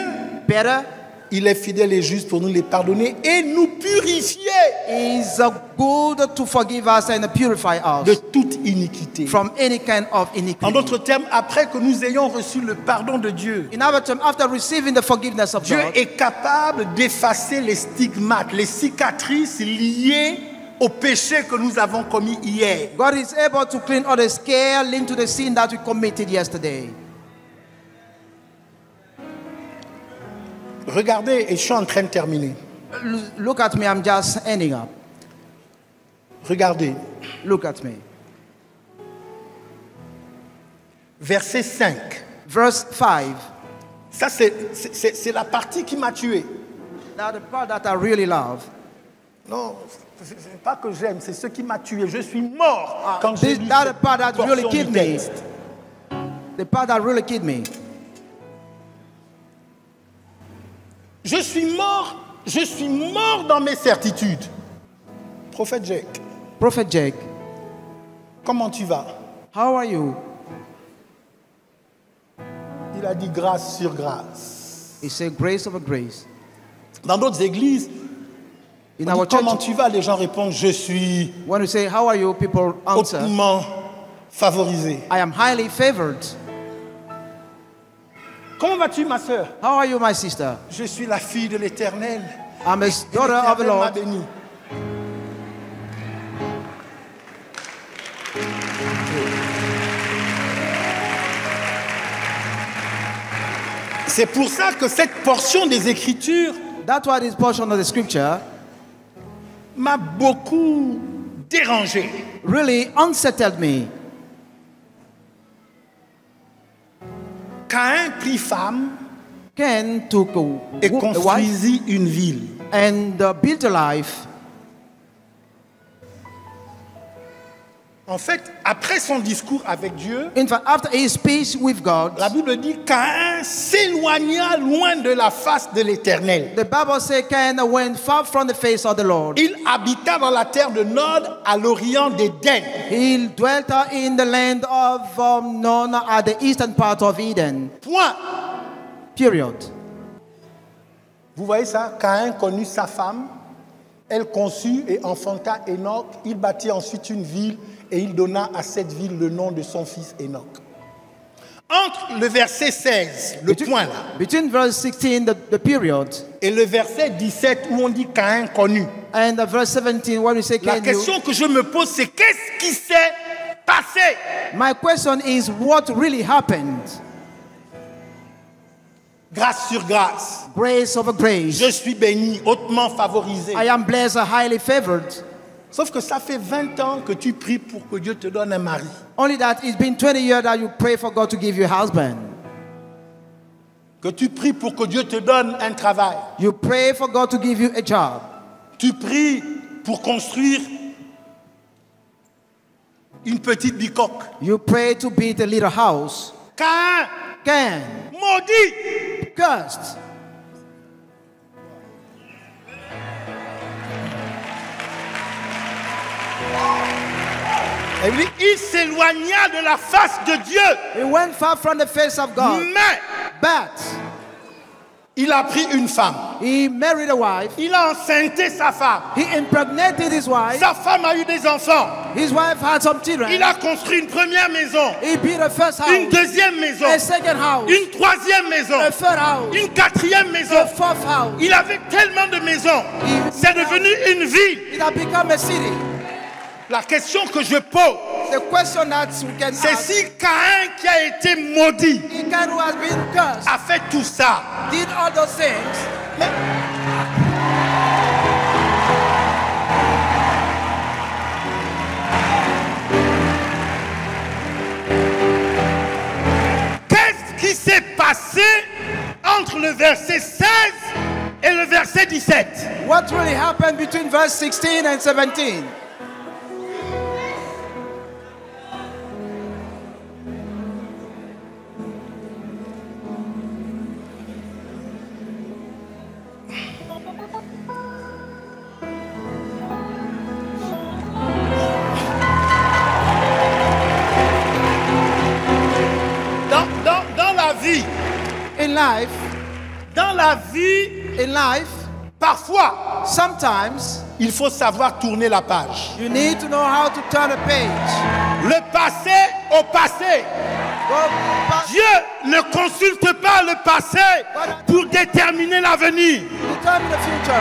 better, il est fidèle et juste pour nous les pardonner et nous purifier. He is good to forgive us and purify us de toute iniquité. From any kind of iniquity. En d'autres termes, après que nous ayons reçu le pardon de Dieu, in other terms, after receiving the forgiveness of Dieu God, est capable d'effacer les stigmates, les cicatrices liées au péché que nous avons commis hier. God is able to clean all the scale linked to the sin that we committed yesterday. Regardez, et je suis en train de terminer. Look at me, I'm just ending up. Regardez. Look at me. Verset 5. Verse 5. Ça, c'est la partie qui m'a tué. Now the part that I really love. Non, c'est pas que j'aime, c'est ce qui m'a tué. Je suis mort quand j'ai lu that part that really portion killed du me. texte. The part that really killed me. Je suis mort dans mes certitudes. Prophète Jake. Prophet Jake. Comment tu vas? How are you? Il a dit grâce sur grâce. He said grace over grace. Dans d'autres églises, in our dit, comment church, tu vas? Les gens répondent je suis. When we say how are you, people answer, hautement favorisé. I am highly favored. Comment vas-tu, ma sœur? How are you, my sister? Je suis la fille de l'Éternel. I'm a daughter of the Lord. C'est pour ça que cette portion des Écritures, that's why this portion of the scripture m'a beaucoup dérangé. Really unsettled me. Caïn prit femme Cain took et construisit une ville. And built a life. En fait, après son discours avec Dieu, in fact, after his speech with God, la Bible dit Caïn s'éloigna loin de la face de l'Éternel. The Bible says Cain went far from the face of the Lord. Il habita dans la terre de Nod à l'orient d'Éden. He dwelt in the land of Nod at the eastern part of Eden. Point. Period. Vous voyez ça? Caïn connut sa femme, elle conçut et enfanta Enoch. Il bâtit ensuite une ville et il donna à cette ville le nom de son fils Enoch. Entre le verset 16, le point là, between verse 16, the period, et le verset 17 où on dit Caïn connut, and the verse 17 where we say Cain, la question que je me pose, c'est qu'est-ce qui s'est passé? My question is what really happened? Grâce sur grâce. Grace over grace. Je suis béni, hautement favorisé. I am blessed, highly favored. Sauf que ça fait 20 ans que tu pries pour que Dieu te donne un mari. Only that it's been 20 years that you pray for God to give you a husband. Que tu pries pour que Dieu te donne un travail. You pray for God to give you a job. Tu pries pour construire une petite bicoque. You pray to build a little house. Cain, maudit, cursed. Il s'éloigna de la face de Dieu. He went far from the face of God. But il a pris une femme. He married a wife. Il a enceinté sa femme. He impregnated his wife. Sa femme a eu des enfants. His wife had some children. Il a construit une première maison. He built a first house. Une deuxième maison. A second house. Une troisième maison. A third house. Une quatrième maison. A fourth house. Il avait tellement de maisons. C'est devenu une ville. It had become a city. La question que je pose, The question that we can c'est ask, si Caïn qui a été maudit Cain who has been cursed, a fait tout ça. did all those things. Qu'est-ce qui s'est passé entre le verset 16 et le verset 17? What really happened between verse 16 and 17? Dans la vie, in life, parfois, sometimes, il faut savoir tourner la page. you need to know how to turn a page. Le passé au passé. Dieu ne consulte pas le passé pour déterminer l'avenir. Determine the future.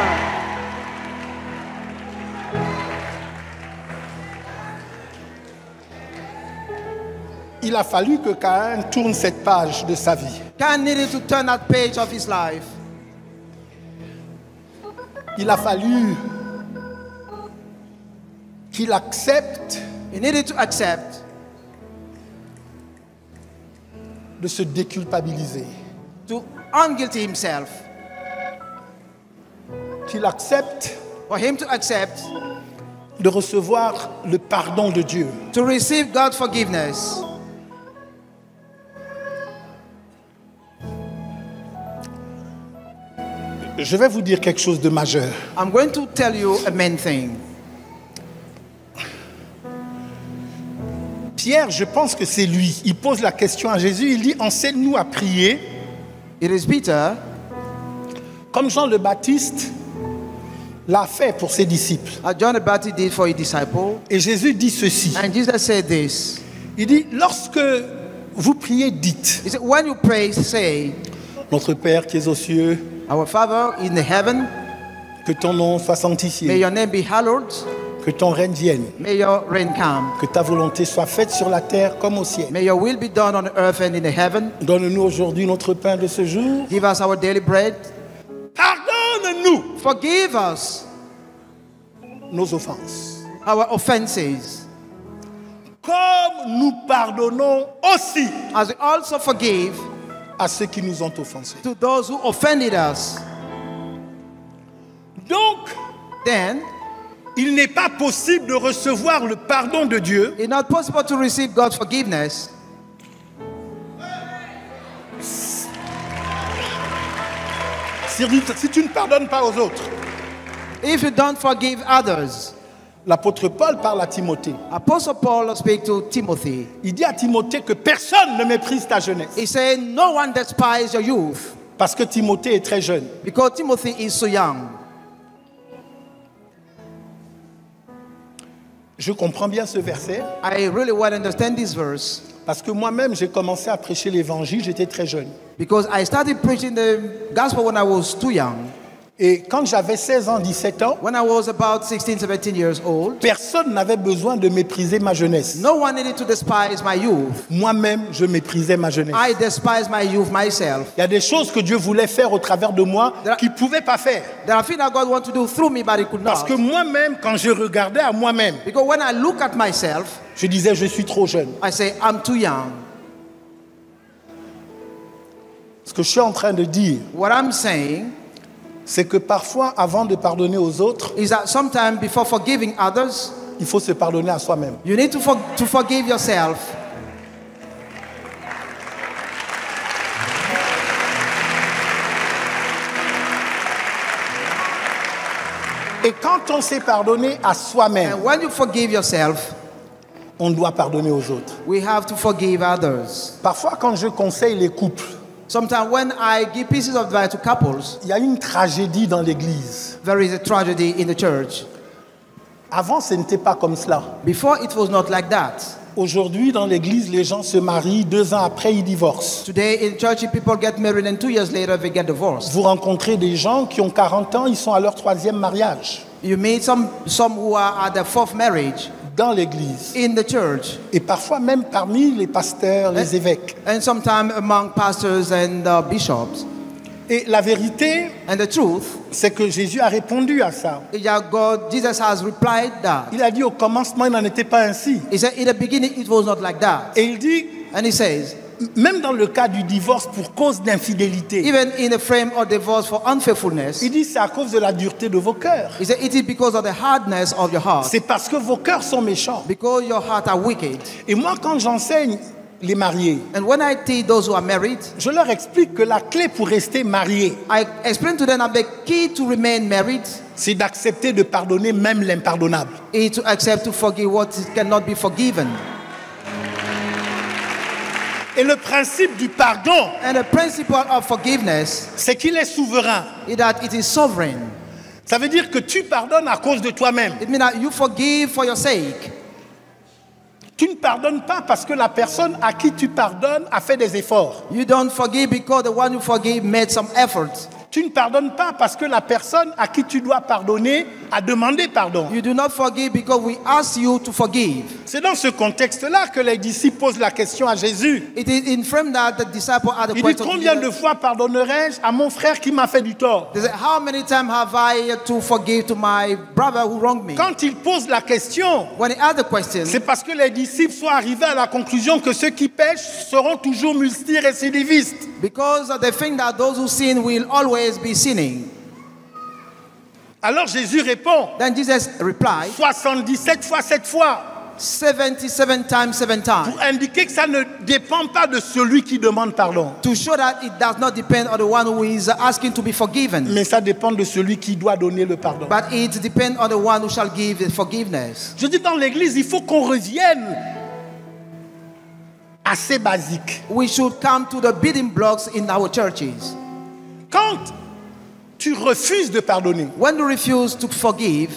Il a fallu que Caïn tourne cette page de sa vie. Cain needed to turn that page of his life. Il a fallu qu'il accepte He needed to accept de se déculpabiliser. to unguilty himself. Qu'il accepte For him to accept de recevoir le pardon de Dieu. to receive God's forgiveness. Je vais vous dire quelque chose de majeur. I'm going to tell you a main thing. Pierre, je pense que c'est lui. Il pose la question à Jésus. Il dit, enseigne-nous à prier. It is Peter, Comme Jean le Baptiste l'a fait pour ses disciples. as John the Baptist did for his disciple. Et Jésus dit ceci. And Jesus said this. Il dit, lorsque vous priez, dites, He said, when you pray, say, notre Père qui es aux cieux, Our Father in the heaven, que ton nom soit may sanctifié, your name be hallowed, que ton règne vienne, may your reign come, que ta volonté soit faite sur la terre comme au ciel. may your will be done on the earth and in the heaven. Donne-nous aujourd'hui notre pain de ce jour. Give us our daily bread. Pardonne-nous Forgive us nos offenses, our offenses, comme nous pardonnons aussi as we also forgive à ceux qui nous ont offensés. to those who offended us. Donc, Then, il n'est pas possible de recevoir le pardon de Dieu it's not possible to receive God's forgiveness si tu ne pardonnes pas aux autres. if you don't forgive others. L'apôtre Paul parle à Timothée. Apostle Paul speaks to Timothy. Il dit à Timothée que personne ne méprise ta jeunesse. He said, no one despise your youth, Parce que Timothée est très jeune. because Timothy is so young. Je comprends bien ce verset. I really well understand this verse, Parce que moi-même, j'ai commencé à prêcher l'évangile, j'étais très jeune. because I started preaching the gospel when I was too young. Et quand j'avais 16 ans, 17 ans, When I was about 16, 17 years old, personne n'avait besoin de mépriser ma jeunesse. no one needed to despise my youth. Moi-même, je méprisais ma jeunesse. I despise my youth myself. Il y a des choses que Dieu voulait faire au travers de moi qu'il ne pouvait pas faire. There are things that God wants to do through me, but He could Parce not. que moi-même, quand je regardais à moi-même, Because when I look at myself, je disais, je suis trop jeune. I say, I'm too young. Ce que je suis en train de dire, What I'm saying c'est que parfois, avant de pardonner aux autres, is that sometimes before forgiving others, il faut se pardonner à soi-même. you need to forgive yourself. Et quand on s'est pardonné à soi-même, And when you forgive yourself, on doit pardonner aux autres. we have to forgive others. Parfois, quand je conseille les couples, Sometimes when I give pieces of advice to couples, il y a une tragédie dans l'église. there is a tragedy in the church. Avant, ce n'était pas comme cela. Before, it was not like that. Aujourd'hui, dans l'église, les gens se marient, 2 ans après, ils divorcent. Today in church, people get married and 2 years later they get divorced. Vous rencontrez des gens qui ont 40 ans, ils sont à leur 3e mariage. You meet some who are at their 4th marriage. dans l'église. In the church. Et parfois même parmi les pasteurs, les évêques. And sometimes among pastors and bishops. Et la vérité, and the truth, c'est que Jésus a répondu à ça. Jesus has replied that. Il a dit au commencement, il n'en était pas ainsi. He said, in the beginning, it was not like that. Et il dit, and he says, même dans le cas du divorce pour cause d'infidélité, even in the frame of divorce for unfaithfulness, il dit c'est à cause de la dureté de vos cœurs. He said, it is because of the hardness of your heart. C'est parce que vos cœurs sont méchants. Because your heart are wicked. Et moi, quand j'enseigne les mariés, and when I teach those who are married, je leur explique que la clé pour rester marié, I explain to them that the key to remain married, c'est d'accepter de pardonner même l'impardonnable. Is to accept to forgive what cannot be forgiven. Et le principe du pardon, and the principle of forgiveness, c'est qu'il est souverain. Is that it is sovereign. Ça veut dire que tu pardonnes à cause de toi-même. It means that you forgive for your sake. Tu ne pardonnes pas parce que la personne à qui tu pardonnes a fait des efforts. You don't forgive because the one you forgive made some effort. Tu ne pardonnes pas parce que la personne à qui tu dois pardonner a demandé pardon. You do not forgive because we ask you to forgive. C'est dans ce contexte-là que les disciples posent la question à Jésus. It is in frame that the disciple asked the question. Il dit, combien de fois pardonnerai-je à mon frère qui m'a fait du tort? They say, how many times have I to forgive to my brother who wronged me? Quand il pose la question, when he asked the question, c'est parce que les disciples sont arrivés à la conclusion que ceux qui pêchent seront toujours multirécidivistes. Because they think that those who sin will always be sinning. Alors Jésus répond, then Jesus replied, 77 fois 7 fois. 77 times 7 times. Pour indiquer que ça ne dépend pas de celui qui demande pardon. To show that it does not depend on the one who is asking to be forgiven. Mais ça dépend de celui qui doit donner le pardon. But it depends on the one who shall give the forgiveness. Je dis dans l'église, il faut qu'on revienne assez basique. We should come to the building blocks in our churches. Quand tu refuses de pardonner, when you refuse to forgive,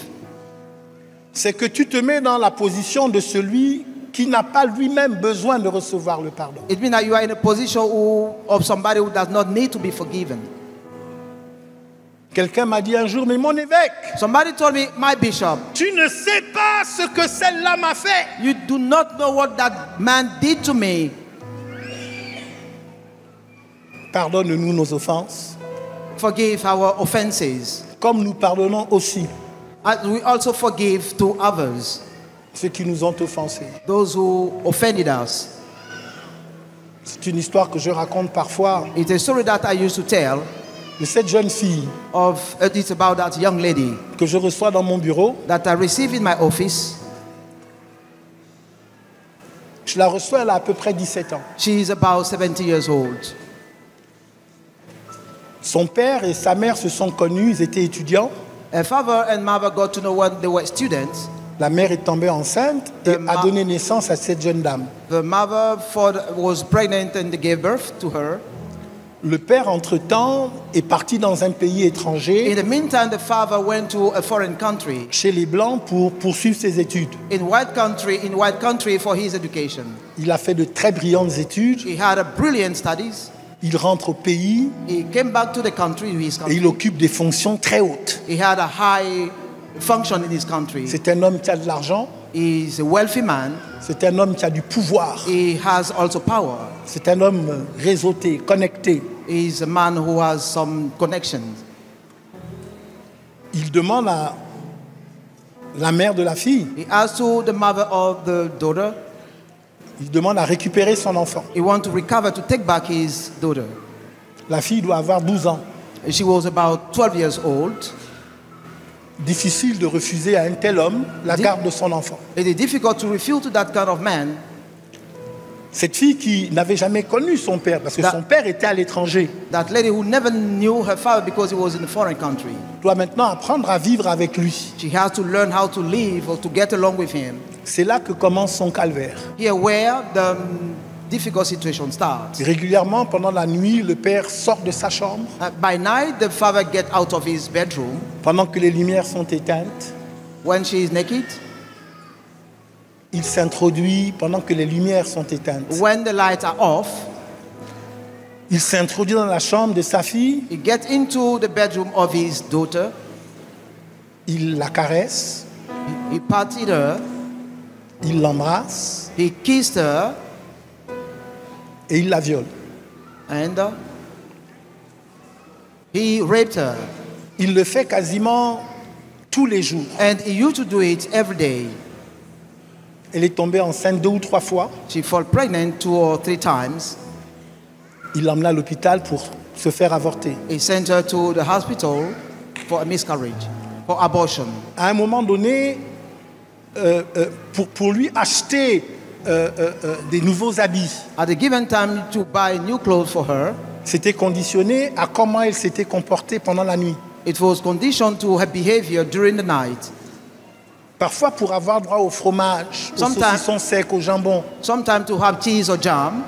c'est que tu te mets dans la position de celui qui n'a pas lui-même besoin de recevoir le pardon. It means that you are in a position of somebody who does not need to be forgiven. Quelqu'un m'a dit un jour, mais mon évêque, somebody told me, my bishop, tu ne sais pas ce que celle-là m'a fait. You do not know what that man did to me. Pardonne-nous nos offenses. Forgive our offenses. Comme nous pardonnons aussi. As we also forgive to others. Ceux qui nous ont offensés. Those who offended us. C'est une histoire que je raconte parfois. It's a story that I used to tell. De cette jeune fille. It's about that young lady. Que je reçois dans mon bureau. That I receive in my office. Je la reçois, elle a à peu près 17 ans. She is about 70 years old. Son père et sa mère se sont connus, ils étaient étudiants. Her father and mother got to know when they were students. La mère est tombée enceinte et a donné naissance à cette jeune dame. The mother was pregnant and gave birth to her. Le père, entre-temps, est parti dans un pays étranger. In the meantime, the father went to a foreign country. Chez les Blancs pour poursuivre ses études. In white country for his education. Il a fait de très brillantes études. He had a brilliant studies. Il rentre au pays. He came back to the country, his country. Et il occupe des fonctions très hautes. He had a high function in his country. C'est un homme qui a de l'argent. He is a wealthy man. C'est un homme qui a du pouvoir. He has also power. C'est un homme réseauté, connecté. He is a man who has some connections. Il demande à la mère de la fille. He asks to the mother of the daughter. Il demande à récupérer son enfant. He wants to recover, to take back his daughter. La fille doit avoir 12 ans. She was about 12 years old. Difficile de refuser à un tel homme la garde de son enfant. It is difficult to refuse to that kind of man. Cette fille qui n'avait jamais connu son père parce que son père était à l'étranger. That lady who never knew her father because he was in a foreign country. Doit maintenant apprendre à vivre avec lui. She has to learn how to live or to get along with him. C'est là que commence son calvaire. Here where the difficult situation starts. Régulièrement pendant la nuit, le père sort de sa chambre. By night, the father gets out of his bedroom. Pendant que les lumières sont éteintes. When she is naked. Il s'introduit pendant que les lumières sont éteintes. When the lights are off. Il s'introduit dans la chambre de sa fille. He gets into the bedroom of his daughter. Il la caresse. He patted her. Il l'embrasse. He kissed her. Et il la viole. And he raped her. Il le fait quasiment tous les jours. And he used to do it every day. Elle est tombée enceinte 2 ou 3 fois. She fell pregnant 2 or 3 times. Il l'emmena à l'hôpital pour se faire avorter. He sent her to the hospital for a miscarriage, for abortion. À un moment donné, pour lui acheter des nouveaux habits, At a given time to buy new clothes for her, c'était conditionné à comment elle s'était comportée pendant la nuit. it was conditioned to her behavior during the night. Parfois pour avoir droit au fromage, au saucisson sec, au jambon. Sometimes to have cheese or jam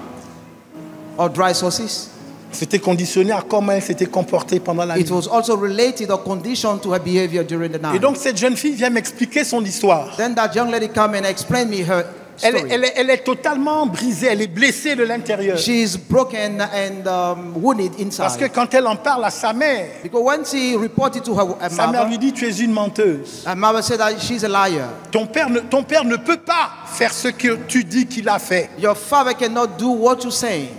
or dry sauces. C'était conditionné à comment elle s'était comportée pendant la nuit. It was also related or conditioned to her behavior during the night. Et donc cette jeune fille vient m'expliquer son histoire. Then that young lady come and explain me her story. Elle est totalement brisée, elle est blessée de l'intérieur. She is broken and wounded inside. Parce que quand elle en parle à sa mère, Because when she reported to her sa mère mother, lui dit tu es une menteuse. her mother said that she's a liar. Ton père ne peut pas faire ce que tu dis qu'il a fait. Your father cannot do what you say.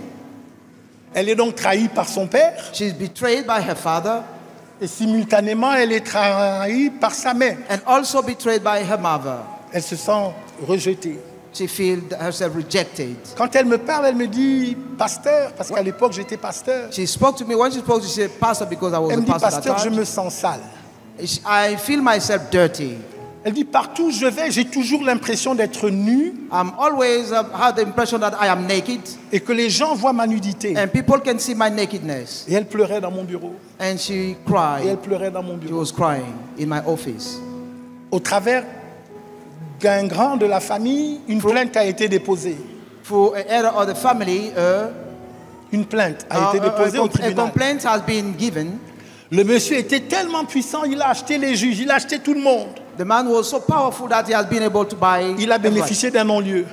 Elle est donc trahie par son père She's betrayed by her father et simultanément elle est trahie par sa mère. and also betrayed by her mother. Elle se sent rejetée. She feels herself rejected. Quand elle me parle, elle me dit pasteur, parce qu'à l'époque j'étais pasteur. She spoke to me. When she spoke, she said pastor because I was Elle a me dit pastor at pasteur, that je time. me sens sale. I feel myself dirty. Elle dit partout où je vais, j'ai toujours l'impression d'être nue I'm always have the impression that I am naked et que les gens voient ma nudité. and people can see my nakedness. Et elle pleurait dans mon bureau. And she Et elle cried. pleurait dans mon She bureau. was crying in my office. Au travers d'un grand de la famille, une plainte a été déposée. For an error of the family, Une plainte a été déposée au a tribunal. complaint has been given. Le monsieur était tellement puissant, il a acheté les juges, il a acheté tout le monde. The man was so powerful that he has been able to buy. Il a everyone. bénéficié d'un non-lieu.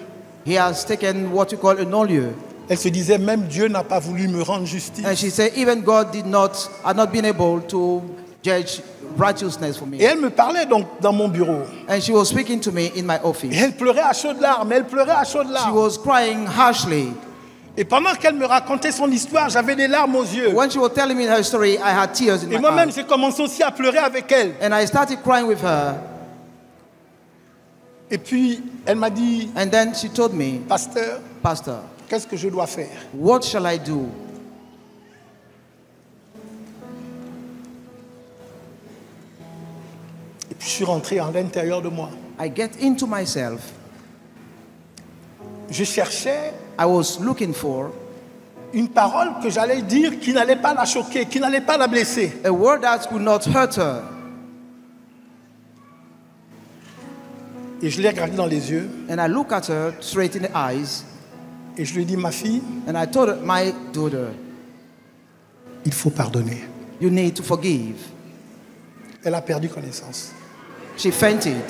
He has taken what you call a non-lieu. Elle se disait, même Dieu n'a pas voulu me rendre justice. And she said, even God had not been able to judge righteousness for Et me. elle me parlait donc dans mon bureau. And she was speaking to me in my Et office. elle pleurait à chaudes larmes, elle pleurait à chaudes She larmes. was crying harshly. Et pendant qu'elle me racontait son histoire, j'avais des larmes aux yeux. When she was telling me her story, I had tears in Et my moi-même, eyes. j'ai commencé aussi à pleurer avec elle. And I started crying with her. Et puis, elle m'a dit, And then she told me, pasteur, Pastor, qu'est-ce que je dois faire? what shall I do? Et puis, je suis rentré à l'intérieur de moi. I get into myself. Je cherchais I was looking for une parole que j'allais dire qui n'allait pas la choquer, qui n'allait pas la blesser. a word that could not hurt her. Et je l'ai regardée dans les yeux And I look at her straight in the eyes. et je lui ai dit, ma fille, And I told her, my daughter, il faut pardonner. you need to forgive. Elle a perdu connaissance. She fainted.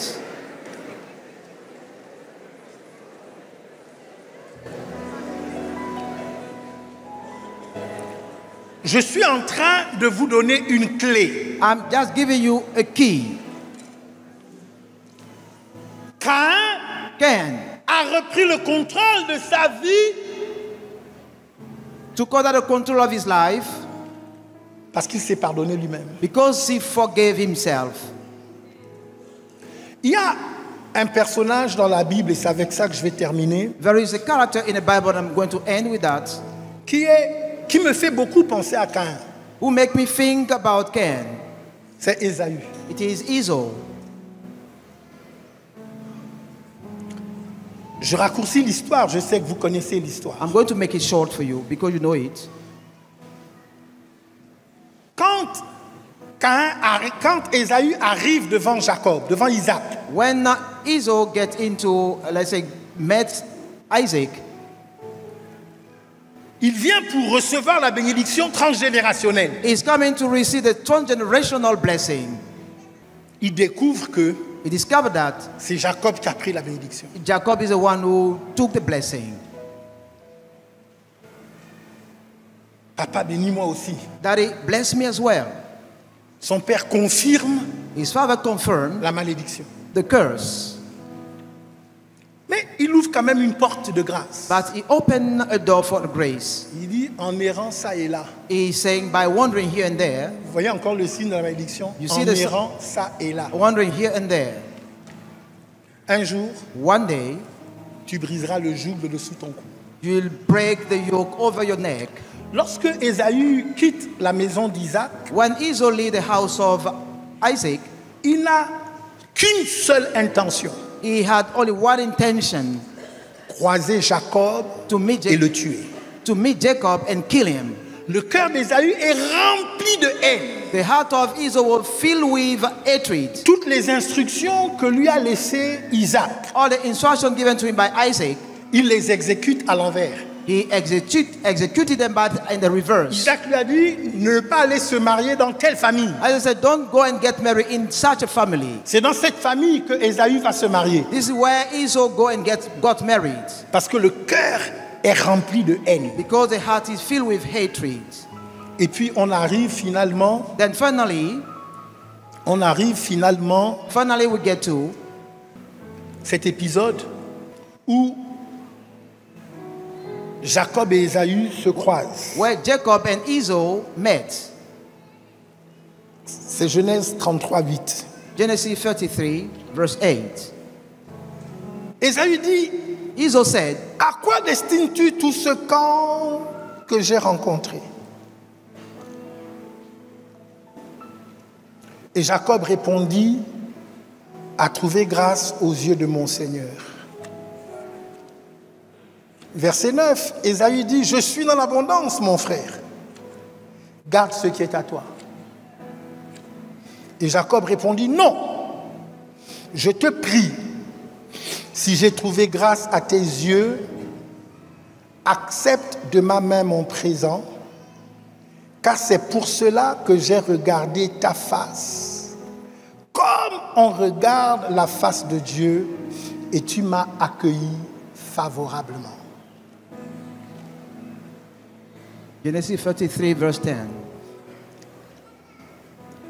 Je suis en train de vous donner une clé. I'm just giving you a key. Caïn a repris le contrôle de sa vie Took over the control of his life parce qu'il s'est pardonné lui-même. because he forgave himself. Il y a un personnage dans la Bible, et c'est avec ça que je vais terminer, There is a character in the Bible, and I'm going to end with that, qui me fait beaucoup penser à Caïn. who make me think about Cain. C'est Ésaü. It is Esau. Je raccourcis l'histoire, je sais que vous connaissez l'histoire. I'm going to make it short for you because you know it. Quand Ésaü arrive devant Jacob, devant Isaac, When Esau gets into, let's say, met Isaac, il vient pour recevoir la bénédiction transgénérationnelle. he's coming to receive the transgenerational blessing. Il découvre que He discovered that c'est Jacob qui a pris la bénédiction. Jacob is the one who took the blessing. Papa, bénis-moi aussi. Daddy, bless me as well. Son père confirme His father confirmed la malédiction. the curse. Mais il ouvre quand même une porte de grâce. But he opened a door for grace. Il dit en errant ça et là. He's saying by wandering here and there. Vous voyez encore le signe de la malédiction. En errant ça et là. Wandering here and there. Un jour, one day, tu briseras le joug de dessous ton cou. You will break the yoke over your neck. Lorsque Ésaü quitte la maison d'Isaac, when Esau leaves the house of Isaac, il n'a qu'une seule intention. He had only one intention. Croiser Jacob et le tuer. To meet Jacob and kill him. Le cœur d'Ésaü est rempli de haine. The heart of Esau was filled with hatred. Toutes les instructions que lui a laissées Isaac, all the instructions given to him by Isaac, il les exécute à l'envers. He executed them but in the reverse. Isaac lui a dit ne pas aller se marier dans telle famille. Isaac said, don't go and get married in such a family. C'est dans cette famille que Ésaü va se marier. This is where Esau got married. Parce que le cœur est rempli de haine. Because the heart is filled with hatred. Et puis on arrive finalement. Then finally, we get to cet épisode où Jacob et Ésaü se croisent. Where Jacob and Esau met. C'est Genèse 33:8. Genesis 33, verse 8. Ésaü dit, Esau said, à quoi destines-tu tout ce camp que j'ai rencontré? Et Jacob répondit, à trouver grâce aux yeux de mon Seigneur. Verset 9, Ésaü dit, je suis dans l'abondance, mon frère. Garde ce qui est à toi. Et Jacob répondit, non, je te prie, si j'ai trouvé grâce à tes yeux, accepte de ma main mon présent, car c'est pour cela que j'ai regardé ta face, comme on regarde la face de Dieu, et tu m'as accueilli favorablement. Genesis 33, verse 10.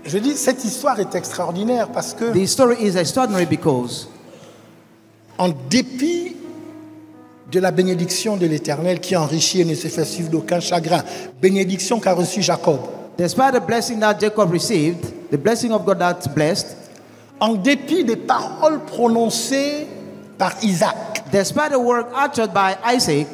Je dis, cette histoire est extraordinaire parce que, the story is extraordinary because, en dépit de la bénédiction de l'Éternel qui enrichit et ne se fait suivre d'aucun chagrin, bénédiction qu'a reçue Jacob. Despite the blessing that Jacob received, the blessing of God that's blessed, en dépit des paroles prononcées par Isaac, despite the word uttered by Isaac,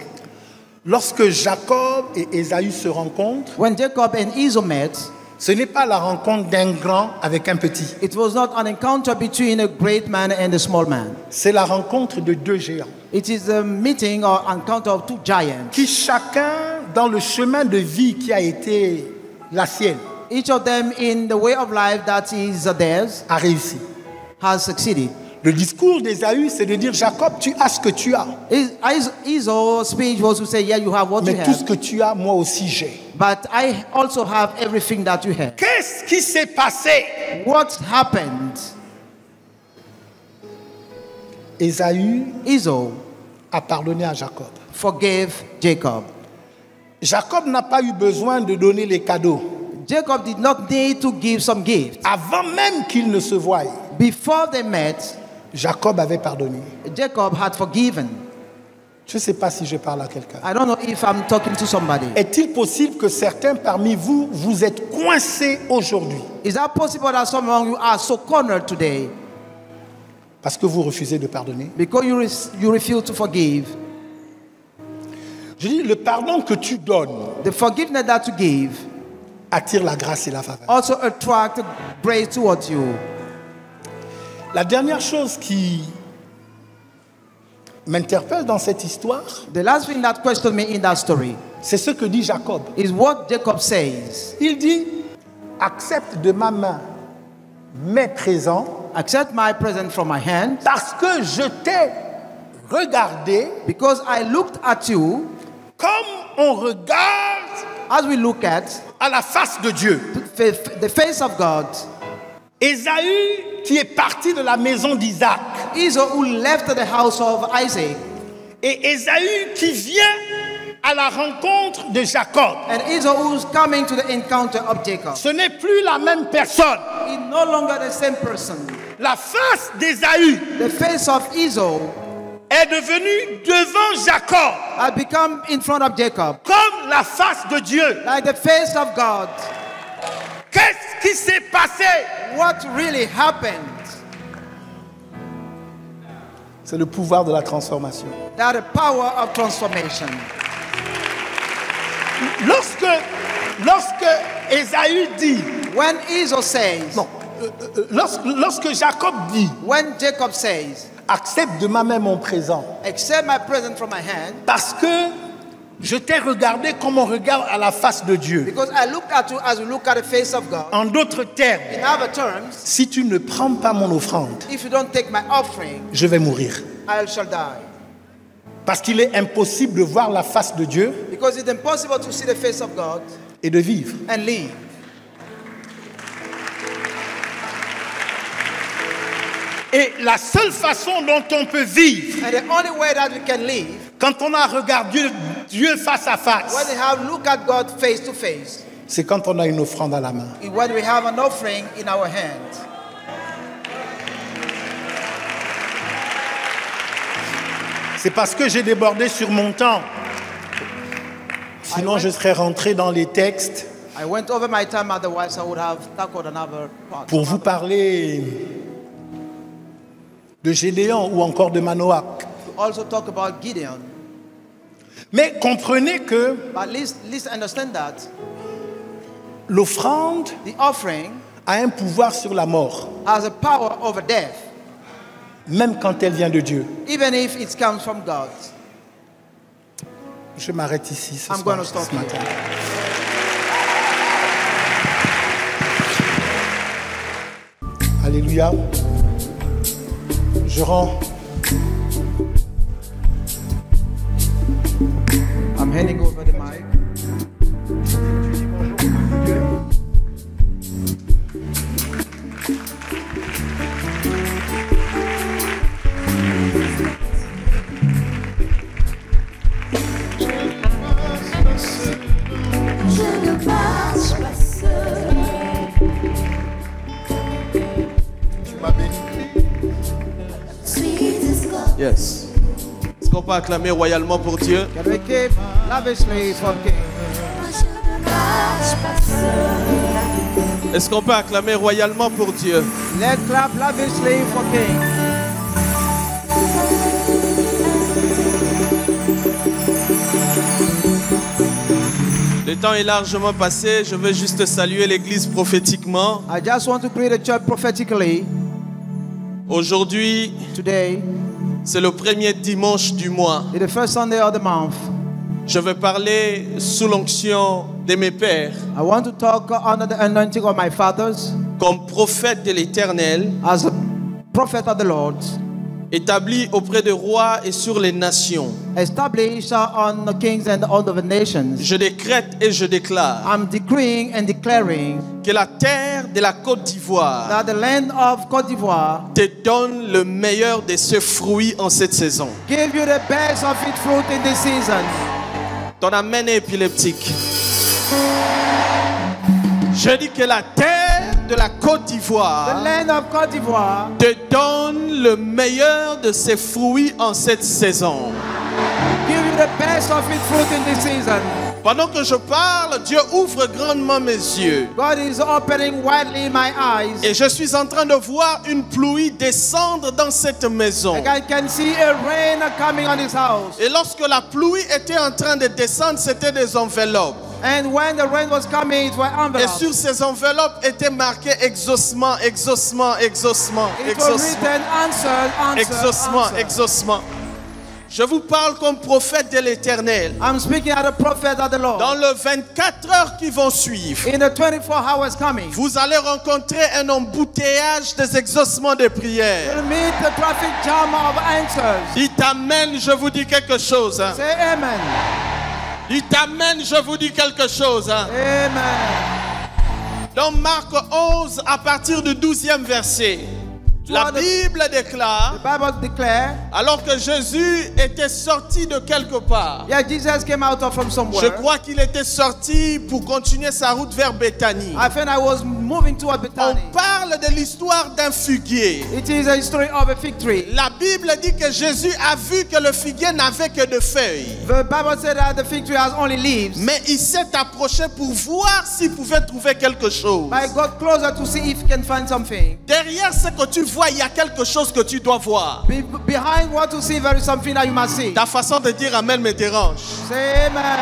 lorsque Jacob et Ésaü se rencontrent, when Jacob and Esau met, ce n'est pas la rencontre d'un grand avec un petit. It was not an encounter between a great man and a small man. C'est la rencontre de deux géants. It is a meeting or encounter of two giants. Qui chacun dans le chemin de vie qui a été la sienne. Each of them in the way of life that is theirs a réussi. Has succeeded. Le discours d'Ésaü, c'est de dire Jacob, tu as ce que tu as. Esau's speech was to say, yeah, you have what you have. Mais tout ce que tu as, moi aussi j'ai. But I also have everything that you have. Qu'est-ce qui s'est passé? What happened? Esau a pardonné à Jacob. Forgave Jacob. Jacob n'a pas eu besoin de donner les cadeaux. Jacob did not need to give some gifts. Avant même qu'ils ne se voient. Before they met, Jacob avait pardonné. Jacob had forgiven. Je ne sais pas si je parle à quelqu'un. I don't know if I'm talking to somebody. Est-il possible que certains parmi vous, vous êtes coincés aujourd'hui? Is that possible that some of you are so cornered today? Parce que vous refusez de pardonner. Because you refuse to forgive. Je dis, le pardon que tu donnes, the forgiveness that you give, attire la grâce et la faveur. Also attract grace towards you. La dernière chose qui m'interpelle dans cette histoire, the last thing that questioned me in that story, c'est ce que dit Jacob. Is what Jacob says. Il dit, accepte de ma main mes présents, accept my present from my hand, parce que je t'ai regardé, because I looked at you, comme on regarde, as we look at la face de Dieu. The face of God. Ésaü qui est parti de la maison d'Isaac. Esau who left the house of Isaac. Et Ésaü qui vient à la rencontre de Jacob. And Esau who's coming to the encounter of Jacob. Ce n'est plus la même personne. It's no longer the same person. La face d'Ésaü, the face of Esau, est est devenu devant Jacob had become in front of Jacob, comme la face de Dieu. like the face of God. Qu'est-ce qui s'est passé? What really happened? C'est le pouvoir de la transformation. That the power of transformation. Lorsque Ésaü dit, When Esau says, non, lorsque Jacob dit, when Jacob says, accepte de ma main mon présent, accept my present from my hand, parce que je t'ai regardé comme on regarde à la face de Dieu. because I looked at you as we look at the face of God. En d'autres termes, In other terms, si tu ne prends pas mon offrande, if you don't take my offering, je vais mourir. I shall die. Parce qu'il est impossible de voir la face de Dieu Because it's impossible to see the face of God et de vivre. and live. Et la seule façon dont on peut vivre, And the only way that we can live, quand on a regardé Dieu face à when face, we have looked at God face to face, c'est quand on a une offrande à la main. is when we have an offering in our hand. C'est parce que j'ai débordé sur mon temps. Sinon, je serais rentré dans les textes I went over my time, otherwise I would have tackled another part. pour vous parler de Gédéon ou encore de Manoach. To also talk about Gideon. Mais comprenez que But at least understand that l'offrande the offering a un pouvoir sur la mort, has a power over death, même quand elle vient de Dieu. even if it comes from God. Je m'arrête ici ce I'm soir, going to stop ce matin. Alléluia. Je rends I'm handing over the mic. Yes. Est-ce qu'on peut acclamer royalement pour Dieu? Can we keep lavishly for King? Est-ce qu'on peut acclamer royalement pour Dieu? Let's clap lavishly for King. Le temps est largement passé. Je veux juste saluer l'église prophétiquement. I just want to greet the church prophetically. Aujourd'hui, Today c'est le premier dimanche du mois. is the first Sunday of the month. Je vais parler sous l'onction de mes pères, I want to talk under the anointing of my fathers comme prophète de l'Éternel, as a prophet of the Lord, établi auprès des rois et sur les nations. established on the kings and on the nations. Je décrète et je déclare I'm decreeing and declaring que la terre de la Côte d'Ivoire that the land of Côte d'Ivoire te donne le meilleur de ses fruits en cette saison. give you the best of its fruit in this season. Ton amen est épileptique. Je dis que la terre de la Côte The d'Ivoire land of Côte d'Ivoire te donne le meilleur de ses fruits en cette saison. give you the best of its fruit in this season. Pendant que je parle, Dieu ouvre grandement mes yeux. God is opening widely my eyes. Et je suis en train de voir une pluie descendre dans cette maison. Like I can see a rain coming on this house. Et lorsque la pluie était en train de descendre, c'était des enveloppes. And when the rain was coming, it was Et envelopes. sur ces enveloppes était marqué exaucement, exaucement, exaucement, It was exaucement, written, answer, exaucement, answer. exaucement. Je vous parle comme prophète de l'Éternel. I'm speaking as a prophet of the Lord. Dans les 24 heures qui vont suivre, In the 24 hours coming, vous allez rencontrer un embouteillage des exaucements de prières. you'll meet the traffic jam of answers. Il t'amène, je vous dis quelque chose. Hein. Say amen. Il t'amène, je vous dis quelque chose. Hein. Amen. Dans Marc 11, à partir du 12e verset, la Bible déclare, The Bible declares, alors que Jésus était sorti de quelque part, yeah, Jesus came out from somewhere. je crois qu'il était sorti pour continuer sa route vers Béthanie. I think I was moving toward On Bethany. parle de l'histoire d'un figuier. It is a story of a fig tree. La Bible dit que Jésus a vu que le figuier n'avait que de feuilles. The Bible said that the fig tree has only leaves. Mais il s'est approché pour voir s'il pouvait trouver quelque chose. I got closer to see if he can find something. Derrière ce que tu vois, il y a quelque chose que tu dois voir. Behind what you see, there is something that you must see. Ta façon de dire amen me dérange. Say amen.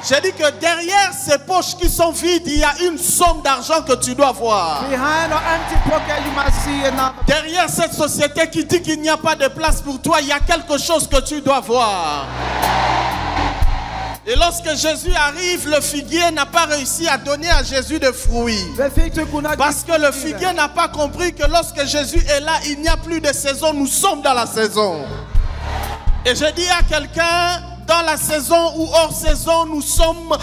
J'ai dit que derrière ces poches qui sont vides, il y a une somme d'argent que tu dois voir. Behind an empty pocket, you must see another. Derrière cette société qui dit qu'il n'y a pas de place pour toi, il y a quelque chose que tu dois voir. Et lorsque Jésus arrive, le figuier n'a pas réussi à donner à Jésus de fruits. Parce que le figuier n'a pas compris que lorsque Jésus est là, il n'y a plus de saison, nous sommes dans la saison. Et je dis à quelqu'un, dans la saison ou hors saison, nous sommes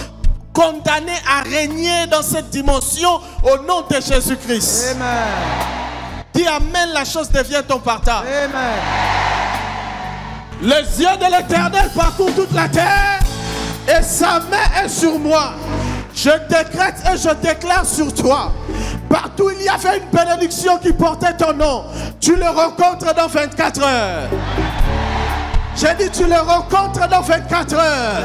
condamnés à régner dans cette dimension au nom de Jésus-Christ. Amen. Dis amen, la chose devient ton partage. Amen. Les yeux de l'Éternel parcourent toute la terre et sa main est sur moi. Je décrète et je déclare sur toi. Partout il y avait une bénédiction qui portait ton nom. Tu le rencontres dans 24 heures. J'ai dit tu le rencontres dans 24 heures.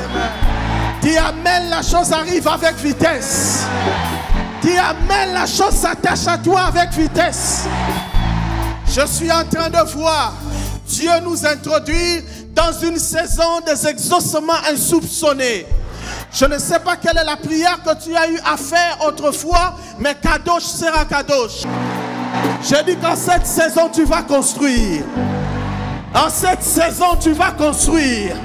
Dis amen, la chose arrive avec vitesse. Dis amen, la chose s'attache à toi avec vitesse. Je suis en train de voir Dieu nous introduire dans une saison des exaucements insoupçonnés. Je ne sais pas quelle est la prière que tu as eu à faire autrefois, mais Kadosh sera Kadosh. J'ai dit qu'en cette saison tu vas construire. En cette saison, tu vas construire.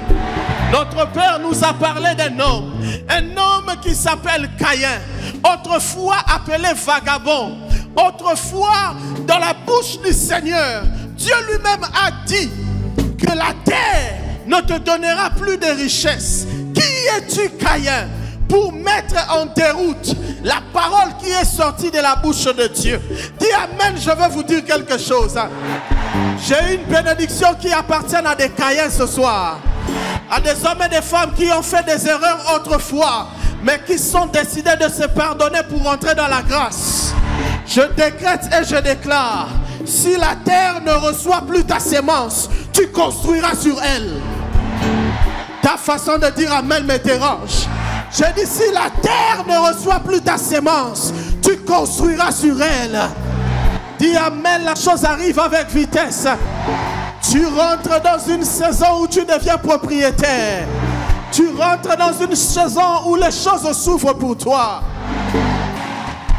Notre Père nous a parlé d'un homme qui s'appelle Caïn, autrefois appelé vagabond, autrefois dans la bouche du Seigneur. Dieu lui-même a dit que la terre ne te donnera plus de richesses. Qui es-tu, Caïn, pour mettre en déroute la parole qui est sortie de la bouche de Dieu? Dis amen, je vais vous dire quelque chose. J'ai une bénédiction qui appartient à des Caïns ce soir. À des hommes et des femmes qui ont fait des erreurs autrefois, mais qui sont décidés de se pardonner pour entrer dans la grâce. Je décrète et je déclare, si la terre ne reçoit plus ta sémence, tu construiras sur elle. Ta façon de dire amen me dérange. J'ai dit, si la terre ne reçoit plus ta sémence, tu construiras sur elle. Dis amen, la chose arrive avec vitesse. Tu rentres dans une saison où tu deviens propriétaire. Tu rentres dans une saison où les choses s'ouvrent pour toi.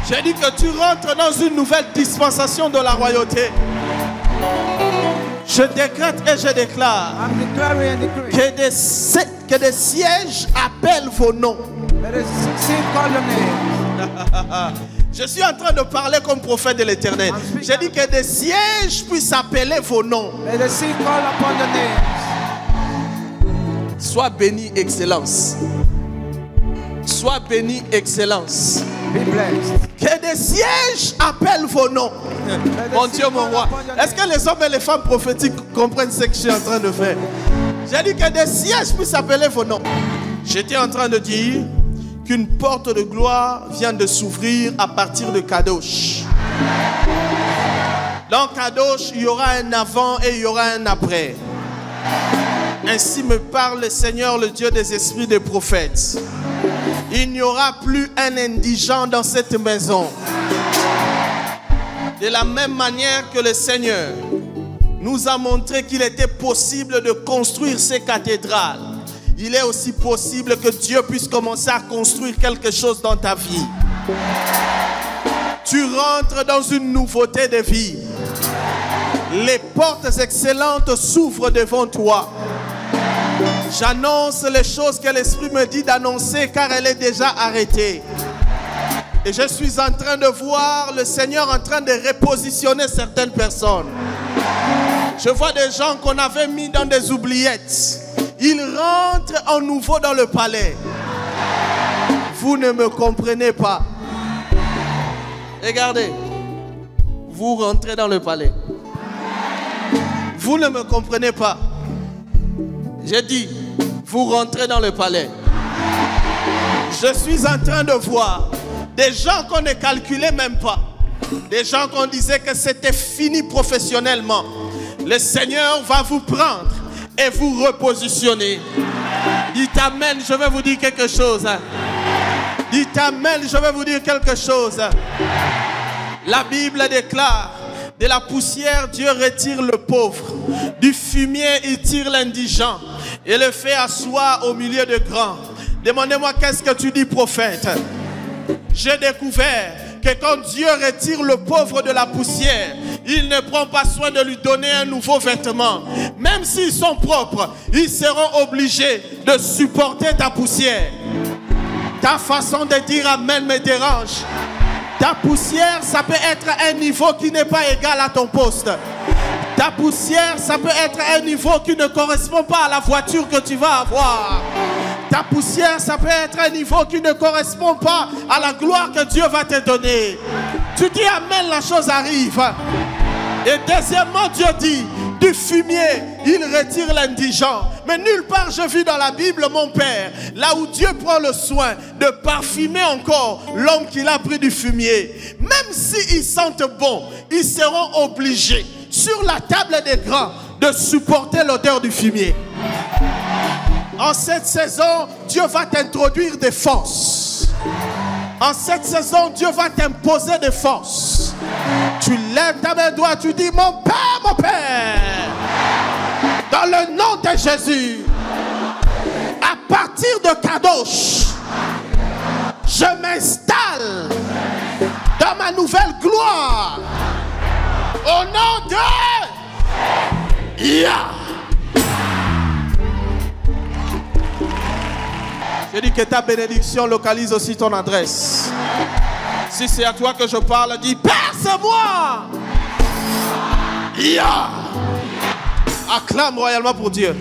J'ai dit que tu rentres dans une nouvelle dispensation de la royauté. Je décrète et je déclare que des sièges appellent vos noms. Je suis en train de parler comme prophète de l'Éternel. J'ai dit que des sièges puissent appeler vos noms. Sois béni, Excellence. Sois béni, Excellence. Que des sièges appellent vos noms. Mon Dieu, mon roi. Est-ce que les hommes et les femmes prophétiques comprennent ce que je suis en train de faire? J'ai dit que des sièges puissent appeler vos noms. J'étais en train de dire qu'une porte de gloire vient de s'ouvrir à partir de Kadosh. Dans Kadosh, il y aura un avant et il y aura un après. Ainsi me parle le Seigneur, le Dieu des esprits des prophètes. Il n'y aura plus un indigent dans cette maison. De la même manière que le Seigneur nous a montré qu'il était possible de construire ces cathédrales, il est aussi possible que Dieu puisse commencer à construire quelque chose dans ta vie. Tu rentres dans une nouveauté de vie. Les portes excellentes s'ouvrent devant toi. J'annonce les choses que l'Esprit me dit d'annoncer car elle est déjà arrêtée. Et je suis en train de voir le Seigneur en train de repositionner certaines personnes. Je vois des gens qu'on avait mis dans des oubliettes. Ils rentrent en nouveau dans le palais. Vous ne me comprenez pas. Regardez. Vous rentrez dans le palais. Vous ne me comprenez pas. J'ai dit, vous rentrez dans le palais. Je suis en train de voir Des gens qu'on ne calculait même pas. Des gens qu'on disait que c'était fini professionnellement. Le Seigneur va vous prendre et vous repositionner. Dites amen, je vais vous dire quelque chose. Dites amen, je vais vous dire quelque chose. La Bible déclare, de la poussière, Dieu retire le pauvre. Du fumier, il tire l'indigent et le fait asseoir au milieu de grands. Demandez-moi, qu'est-ce que tu dis, prophète? J'ai découvert que quand Dieu retire le pauvre de la poussière, il ne prend pas soin de lui donner un nouveau vêtement. Même s'ils sont propres, ils seront obligés de supporter ta poussière. Ta façon de dire amen me dérange. Ta poussière, ça peut être un niveau qui n'est pas égal à ton poste. Ta poussière, ça peut être un niveau qui ne correspond pas à la voiture que tu vas avoir. Ta poussière, ça peut être un niveau qui ne correspond pas à la gloire que Dieu va te donner. Tu dis amen, la chose arrive. Et deuxièmement, Dieu dit, du fumier, il retire l'indigent. Mais nulle part je vis dans la Bible, mon Père, là où Dieu prend le soin de parfumer encore l'homme qu'il a pris du fumier. Même s'ils sentent bon, ils seront obligés, sur la table des grands, de supporter l'odeur du fumier. En cette saison, Dieu va t'introduire des forces. En cette saison, Dieu va t'imposer des forces. Tu lèves ta main droite, tu dis, mon Père, dans le nom de Jésus, à partir de Kadosh, je m'installe dans ma nouvelle gloire. Au nom de Yah. Je dis que ta bénédiction localise aussi ton adresse. Si c'est à toi que je parle, dis, Père, c'est moi. Yeah. Acclame royalement pour Dieu.